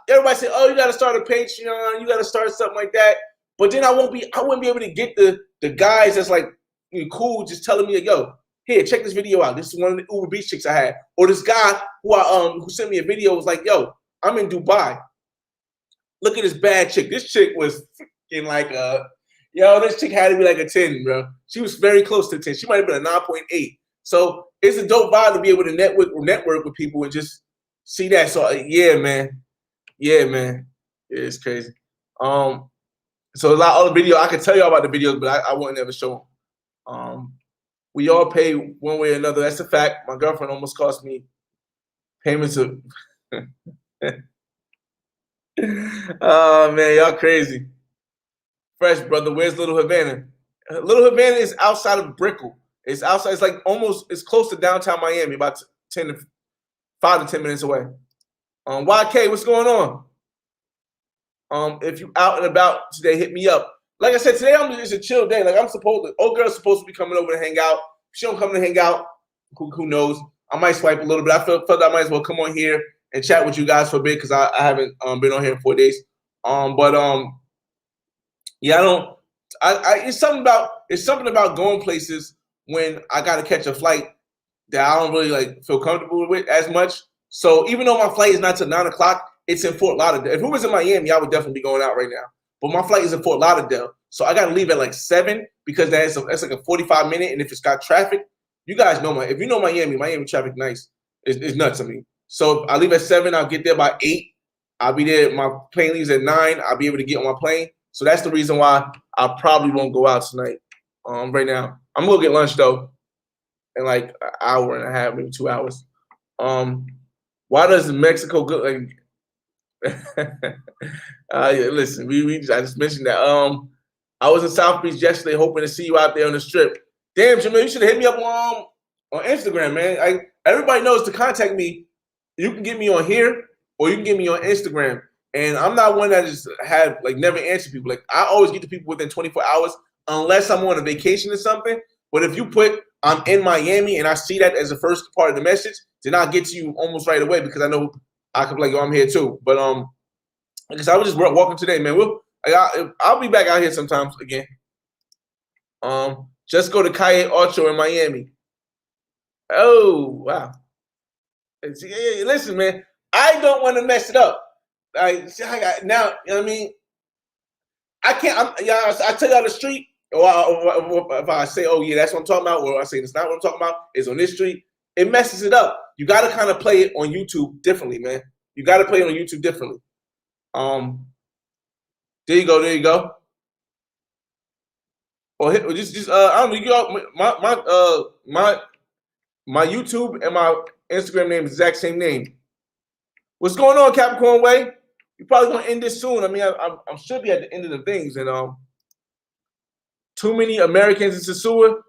everybody say, oh, you gotta start a Patreon, you gotta start something like that. But then I wouldn't be able to get the guys that's like cool, just telling me, yo, here, check this video out. This is one of the Uber Beats chicks I had. Or this guy who sent me a video was like, yo, I'm in Dubai. Look at this bad chick. This chick was freaking like this chick had to be like a 10, bro. She was very close to 10. She might have been a 9.8. So it's a dope vibe to be able to network with people and just see that. So yeah, man. It's crazy. So a lot of other videos, I could tell you all about the videos, but I wouldn't ever show them. We all pay one way or another. That's a fact. My girlfriend almost cost me payments of oh man, y'all crazy. Fresh brother, where's Little Havana? Little Havana is outside of Brickell. It's outside. It's like it's close to downtown Miami, about 5 to 10 minutes away. YK, what's going on? If you out and about today, hit me up. Like I said, today it's a chill day. Like old girl's supposed to be coming over to hang out. If she don't come to hang out, who knows? I might swipe a little bit. I felt I might as well come on here and chat with you guys for a bit because I haven't been on here in 4 days. Yeah, it's something about going places when I gotta catch a flight that I don't really like feel comfortable with as much. So even though my flight is not till 9 o'clock, it's in Fort Lauderdale. If it was in Miami, I would definitely be going out right now. But my flight is in Fort Lauderdale, so I got to leave at like 7 because that's like a 45-minute. And if it's got traffic, you guys know if you know Miami traffic nice. It's nuts to me. So I leave at 7. I'll get there by 8. I'll be there. My plane leaves at 9. I'll be able to get on my plane. So that's the reason why I probably won't go out tonight. Right now, I'm gonna get lunch though, in like an hour and a half, maybe 2 hours. Why does Mexico go like? Listen, I just mentioned that. I was in South Beach yesterday, hoping to see you out there on the strip. Damn, Jamil, you should have hit me up on Instagram, man. Everybody knows to contact me. You can get me on here or you can get me on Instagram. And I'm not one that just have like never answer people. Like I always get to people within 24 hours, unless I'm on a vacation or something. But if you put I'm in Miami and I see that as the first part of the message, then I'll get to you almost right away because I know I could be like, yo, I'm here too. But because I was just walking today, man. I'll be back out here sometimes again. Just go to Calle Ocho in Miami. Oh wow! Listen, man, I don't want to mess it up. Now, you know what I mean? I can't. I tell you on the street, or if I say, oh yeah, that's what I'm talking about, or I say it's not what I'm talking about, it's on this street. It messes it up. You got to kind of play it on YouTube differently, man. You got to play it on YouTube differently. There you go. Or just I don't know. You go, my YouTube and my Instagram name is the exact same name. What's going on, Capricorn Way? You're probably gonna end this soon. I mean, I should be at the end of the things, and too many Americans in Sosua.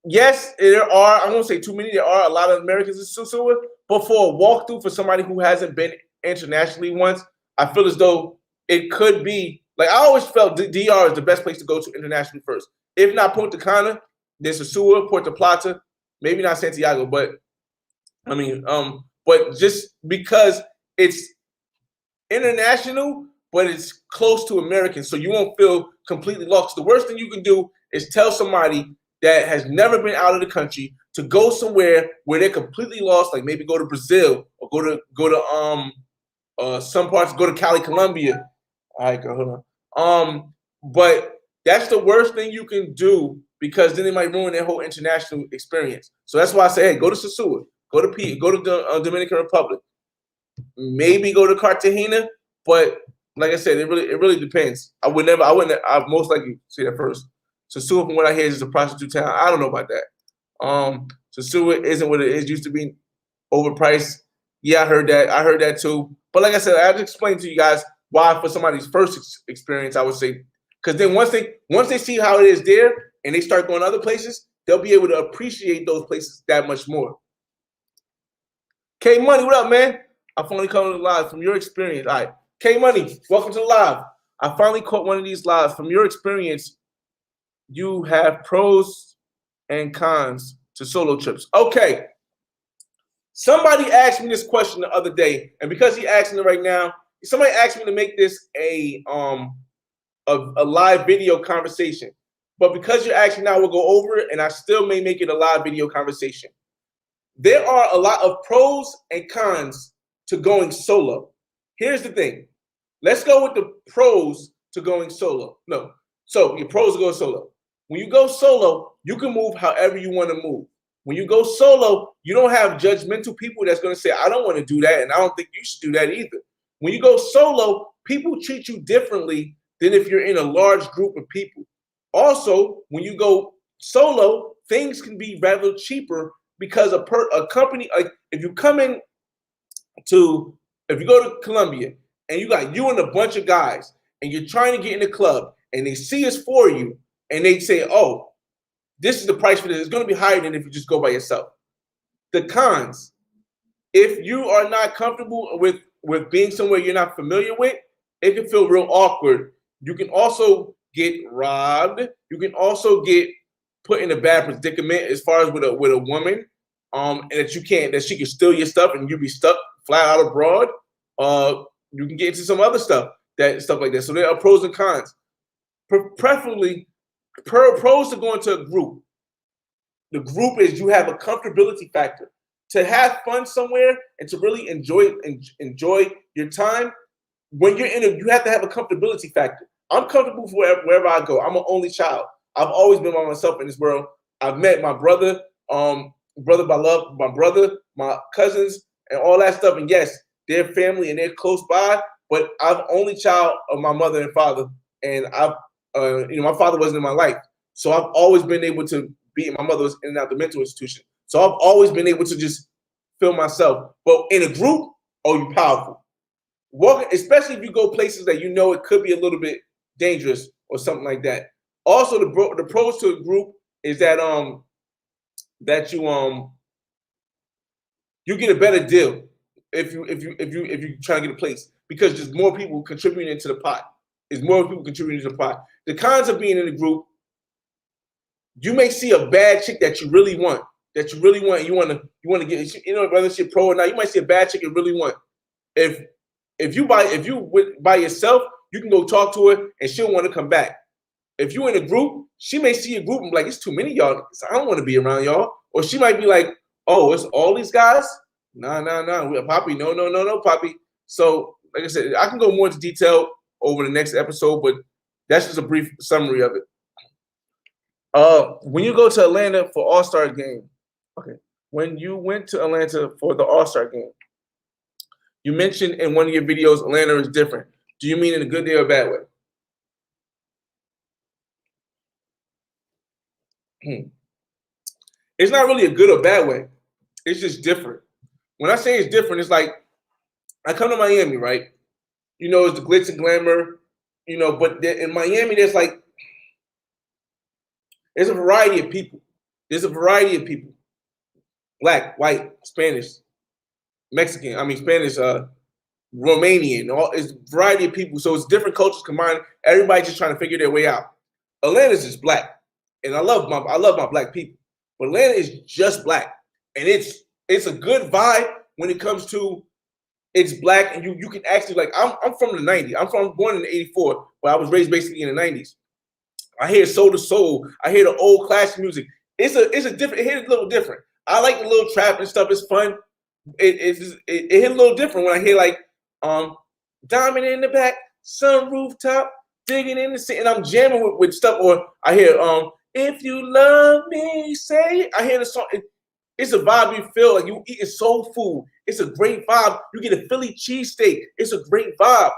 Yes, there are. I won't say too many. There are a lot of Americans in Sosua, but for a walkthrough for somebody who hasn't been internationally once, I feel as though it could be like I always felt DR is the best place to go to internationally first. If not Punta Cana, then Sosua, Puerto Plata, maybe not Santiago, but I mean, but just because it's international, but it's close to American, so you won't feel completely lost. The worst thing you can do is tell somebody that has never been out of the country to go somewhere where they're completely lost, like maybe go to Brazil or go to some parts, go to Cali, Colombia. All right, girl, hold on. But that's the worst thing you can do because then they might ruin their whole international experience. So that's why I say, hey, go to Sosua, go to the Dominican Republic, maybe go to Cartagena. But like I said, it really depends. I wouldn't most likely say that first. Sosua, from what I hear, is a prostitute town. I don't know about that. Sosua isn't what it used to be, overpriced. Yeah, I heard that too. But like I said, I have to explain to you guys why for somebody's first experience, I would say, because then once they see how it is there and they start going other places, they'll be able to appreciate those places that much more. K Money, what up, man? I finally come to the live from your experience. All right, K Money, welcome to the live. I finally caught one of these lives. From your experience, you have pros and cons to solo trips. Okay. Somebody asked me this question the other day, and because he asked me right now, somebody asked me to make this a live video conversation. But because you're asking now, we'll go over it, and I still may make it a live video conversation. There are a lot of pros and cons to going solo. Here's the thing. Let's go with the pros to going solo. No. So your pros to going solo. When you go solo, you can move however you want to move. When you go solo, you don't have judgmental people that's going to say, I don't want to do that, and I don't think you should do that either. When you go solo, people treat you differently than if you're in a large group of people. Also, when you go solo, things can be rather cheaper because a company, like if you go to Colombia and you got you and a bunch of guys and you're trying to get in the club and they see us for you and they say, oh, this is the price for this. It's going to be higher than if you just go by yourself. The cons, if you are not comfortable with being somewhere you're not familiar with, it can feel real awkward. You can also get robbed. You can also get put in a bad predicament as far as with a woman, and that she can steal your stuff and you be stuck flat out abroad. You can get into some other stuff like that. So there are pros and cons. Preferably, pros to going to a group. The group is you have a comfortability factor. to have fun somewhere and to really enjoy your time, when you're in it, you have to have a comfortability factor. I'm comfortable wherever I go. I'm an only child. I've always been by myself in this world. I've met my brother, brother by love, my brother, my cousins, and all that stuff. And yes, they're family and they're close by. But I'm only child of my mother and father, and my father wasn't in my life, so I've always been able to be. My mother was in and out the mental institution, so I've always been able to just feel myself. But in a group, oh, you're powerful. Walking, especially if you go places that you know it could be a little bit dangerous or something like that. Also, the pros to a group is that you get a better deal if you try to get a place, because there's more people contributing to the pot. There's more people contributing to the pot. The cons of being in a group, you may see a bad chick that you really want, you want to get, whether it's pro or not, you might see a bad chick you really want. If you by yourself, you can go talk to her and she'll want to come back. If you're in a group, she may see a group and be like, it's too many y'all. I don't want to be around y'all. Or she might be like, oh, it's all these guys? No, Poppy, no, Poppy. So, like I said, I can go more into detail over the next episode, but that's just a brief summary of it. When you go to Atlanta for All-Star game, when you went to Atlanta for the All-Star game, you mentioned in one of your videos Atlanta is different. Do you mean in a good way or a bad way? It's not really a good or bad way. It's just different. When I say it's different, it's like I come to Miami, right? It's the glitz and glamour, but in Miami, there's a variety of people. Black, white, Spanish, Mexican, Spanish, Romanian, it's a variety of people. So it's different cultures combined. Everybody just trying to figure their way out. Atlanta's just black. And I love my black people. But Atlanta is just black. And it's a good vibe when it comes to it's black, and you can actually, I'm from the 90s. I'm born in 84, but I was raised basically in the 90s. I hear soul to soul. I hear the old classic music. It's a different, it hit a little different. I like the little trap and stuff. It's fun. It hit a little different when I hear diamond in the back, sun rooftop, digging in the sea, and I'm jamming with stuff. Or I hear if you love me, say it. I hear the song. It's a vibe you feel like you eating soul food. It's a great vibe. You get a Philly cheesesteak. It's a great vibe.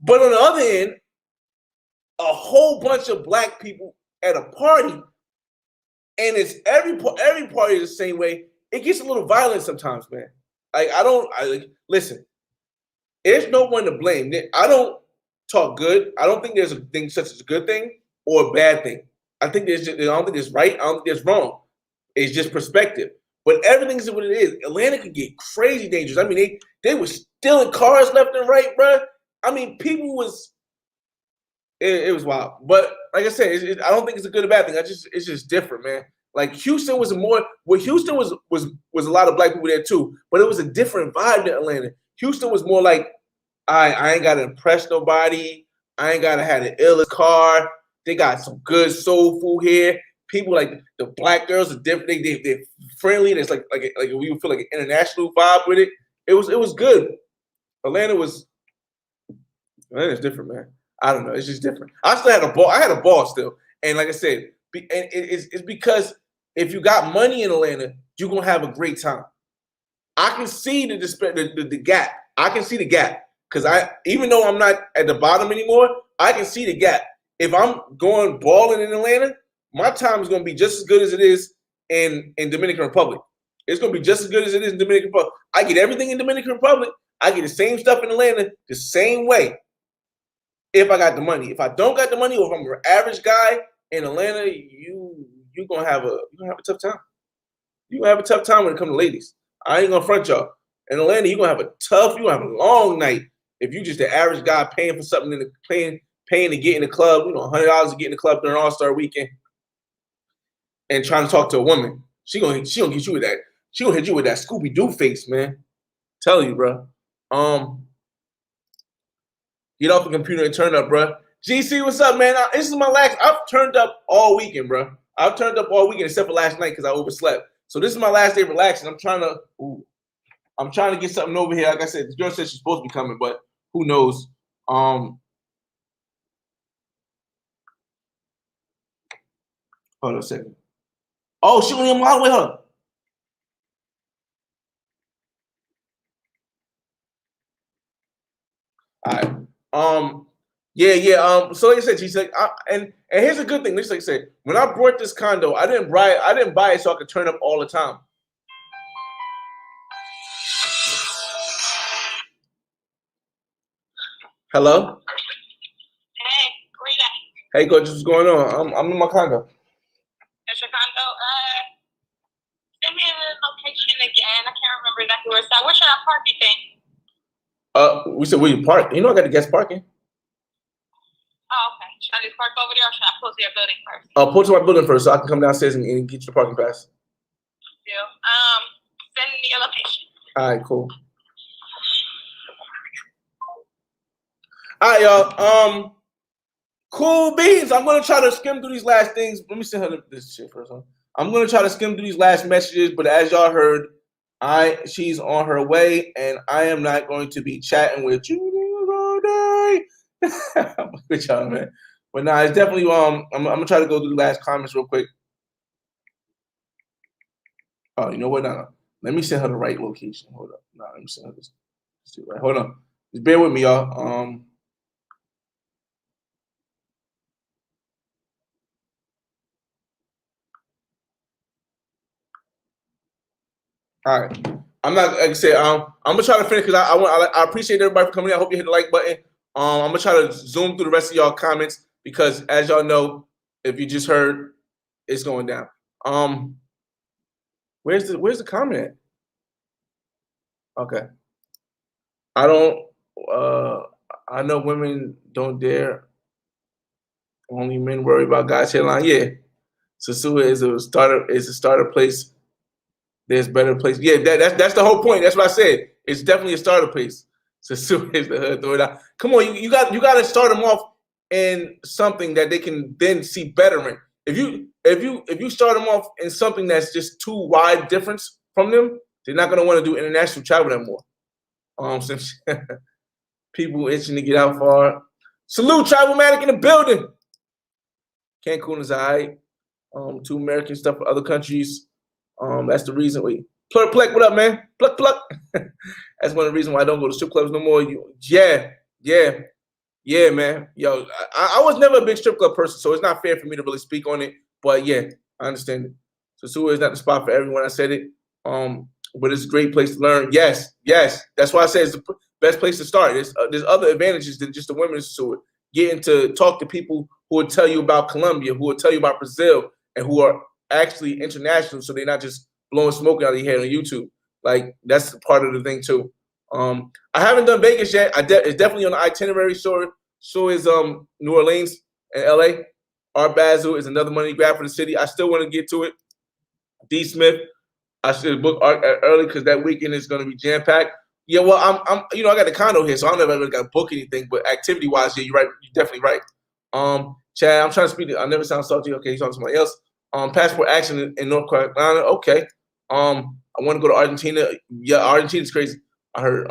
But on the other end, a whole bunch of black people at a party, and it's every party is the same way. It gets a little violent sometimes, man. Listen, there's no one to blame. I don't talk good. I don't think there's a thing such as a good thing or a bad thing. I don't think it's right. I don't think there's wrong. It's just perspective. But everything's what it is. Atlanta could get crazy dangerous. They were stealing cars left and right, bro. People was it was wild. But like I said, I don't think it's a good or bad thing. It's just different, man. Houston was Houston was a lot of black people there too, but it was a different vibe than Atlanta. Houston was more like, I ain't gotta impress nobody. I ain't gotta have the illest car. They got some good soul food here. People the black girls are different. They're friendly. There's like we feel like an international vibe with it. It was good. Atlanta's different, man. I don't know. It's just different. I still had a ball. I had a ball still. And like I said, it's because if you got money in Atlanta, you're gonna have a great time. I can see the gap. I can see the gap because even though I'm not at the bottom anymore, I can see the gap. If I'm going balling in Atlanta, my time is gonna be just as good as it is in Dominican Republic. It's gonna be just as good as it is in Dominican Republic. I get everything in Dominican Republic. I get the same stuff in Atlanta the same way. If I got the money. If I don't got the money, or if I'm an average guy in Atlanta, you're gonna have a tough time. You're gonna have a tough time when it comes to ladies. I ain't gonna front y'all. In Atlanta, you're gonna have a long night if you just the average guy paying for something paying to get in the club, $100 to get in the club during All-Star weekend and trying to talk to a woman. She gonna get you with that. She gonna hit you with that Scooby-Doo face, man. Tell you, bro. Get off the computer and turn up, bro. GC, what's up, man? This is my last. I've turned up all weekend, bro. I've turned up all weekend except for last night because I overslept. So this is my last day relaxing. I'm trying to get something over here. Like I said, the girl said she's supposed to be coming, but who knows? Hold on a second. Oh, she only a mile away. Hold on. All right. Yeah. So like I said, she's like, and here's a good thing. Just like I said, when I bought this condo, I didn't buy it so I could turn up all the time. Hello. Hey, where you at? Hey, gorgeous, what's going on? I'm in my condo. That's your condo. Send me the location again. I can't remember exactly where it's at. Where should I park, you think? We said where you park. You know I got the guest parking. Oh, okay. Should I just park over there or should I pull to your building first? Pull to my building first so I can come downstairs and get you the parking pass. Deal. Send me your location. All right, cool. All right, y'all. Cool beans. I'm gonna try to skim through these last things. Let me send her this shit first. Huh? I'm gonna try to skim through these last messages, but as y'all heard, she's on her way, and I am not going to be chatting with you all day. Good job, man. But nah, it's definitely I'm gonna try to go through the last comments real quick. Oh, you know what? No. Let me send her the right location. Hold up. No, let me send her this. Let's do it right. Hold on. Just bear with me, y'all. All right. I'm not like I said. I'm gonna try to finish because I appreciate everybody for coming in. I hope you hit the like button. I'm gonna try to zoom through the rest of y'all comments because as y'all know, if you just heard, it's going down. Where's the comment at? Okay. I don't. I know women don't dare. Only men worry about guys' hairline. Yeah. Sasua is a starter place. There's better place. Yeah, that's the whole point. That's what I said. It's definitely a starter place. Sasua is the hood. Throw it out. Come on, you got to start them off in something that they can then see better in. If you start them off in something that's just too wide difference from them, they're not gonna want to do international travel anymore. Since people itching to get out far. Salute, Travelmatic in the building. Cancun is all right. To American stuff for other countries. That's the reason we Pluck, what up, man? Pluck. That's one of the reasons why I don't go to strip clubs no more. Yeah, man. Yo, I was never a big strip club person, so it's not fair for me to really speak on it. But yeah, I understand it. So Sua is not the spot for everyone. I said it. But it's a great place to learn. Yes. That's why I say it's the best place to start. There's other advantages than just the women's Sua. Getting to talk to people who will tell you about Colombia, who will tell you about Brazil, and who are actually international, so they're not just blowing smoke out of your head on YouTube. Like that's part of the thing too. I haven't done Vegas yet. It's definitely on the itinerary. So is New Orleans and LA. Art Basel is another money grab for the city. I still want to get to it. D Smith, I should book Art early because that weekend is going to be jam packed. Yeah, well, I'm I got the condo here, so I don't know if I really got to book anything. But activity wise, yeah, you're right. You're definitely right. Chad, I'm trying to speak. I never sound salty. Okay, he's talking to somebody else. Passport action in North Carolina. Okay. I want to go to Argentina. Yeah, Argentina's crazy. I heard.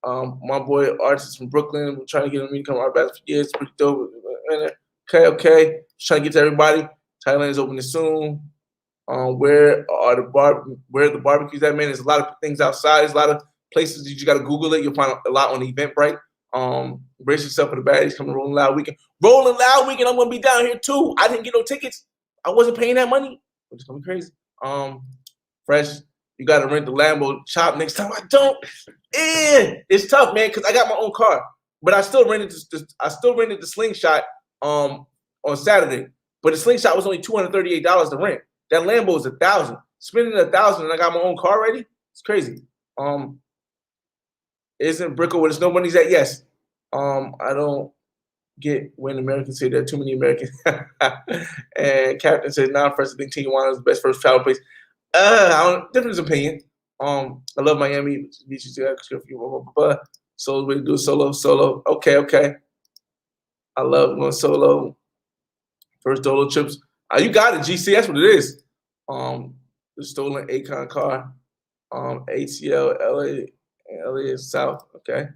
My boy artist from Brooklyn. We're trying to get him to come to Art Basel for years. Pretty dope. Okay. Just trying to get to everybody. Thailand is opening soon. Where the barbecues at, man? There's a lot of things outside. There's a lot of places that you got to Google it. You'll find a lot on Eventbrite. Brace yourself for the baddies coming Rolling Loud weekend. Rolling Loud weekend. I'm gonna be down here too. I didn't get no tickets. I wasn't paying that money, which is gonna be crazy. Fresh, you got to rent the Lambo chop next time. I don't. It's tough, man, because I got my own car, but I still rented the Slingshot on Saturday. But the Slingshot was only $238 to rent. That Lambo is $1,000. Spending $1,000 and I got my own car ready. It's crazy. Isn't Brickle where there's no money's at? Yes. I don't get when Americans say there are too many Americans. And Captain says, first, I think Tijuana is the best first travel place. Different opinion. I love Miami. So we do solo. Okay. I love going solo. First solo trips. You got it, GC. That's what it is. the stolen Akon car. ATL, LA South. Okay.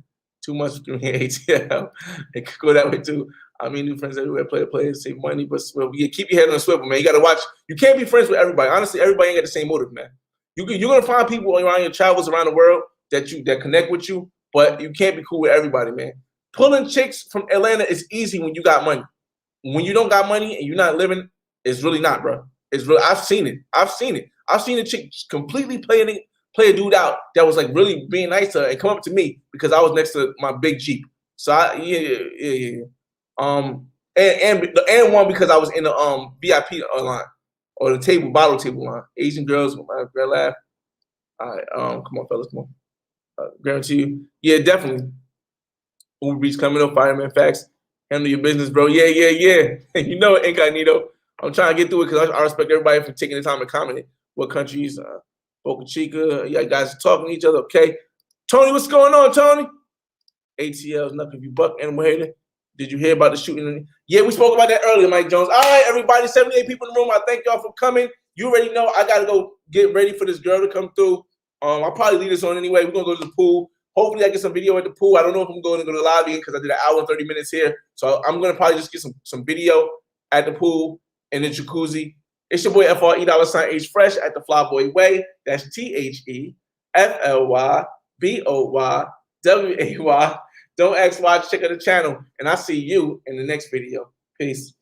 Too much for me, ATL. It could go that way too. I mean, new friends everywhere, players, save money, but swivel. You keep your head on a swivel, man. You got to watch. You can't be friends with everybody. Honestly, everybody ain't got the same motive, man. You're gonna find people around your travels around the world that connect with you, but you can't be cool with everybody, man. Pulling chicks from Atlanta is easy when you got money. When you don't got money and you're not living, it's really not, bro. It's real. I've seen it. I've seen a chick completely play a dude out that was like really being nice to her and come up to me because I was next to my big Jeep. So yeah. And one because I was in the VIP line or the bottle table line. Asian girls with my girl laugh. All right, come on, fellas, come on. Guarantee you, yeah, definitely. Uber Beats coming up, Fireman Facts. Handle your business, bro. Yeah. You know it, Incognito. I'm trying to get through it because I respect everybody for taking the time to comment. What countries? Boca Chica. Yeah, guys are talking to each other. Okay. Tony, what's going on, Tony? ATL's nothing if you buck animal hater. Did you hear about the shooting? Yeah, we spoke about that earlier, Mike Jones. All right, everybody, 78 people in the room. I thank y'all for coming. You already know I got to go get ready for this girl to come through. I'll probably leave this on anyway. We're going to go to the pool. Hopefully I get some video at the pool. I don't know if I'm going to go to the lobby because I did an hour and 30 minutes here. So I'm going to probably just get some video at the pool and the jacuzzi. It's your boy FRE$H Fresh at the Flyboy Way. That's THEFLYBOYWAY. Don't ask why, check out the channel. And I'll see you in the next video. Peace.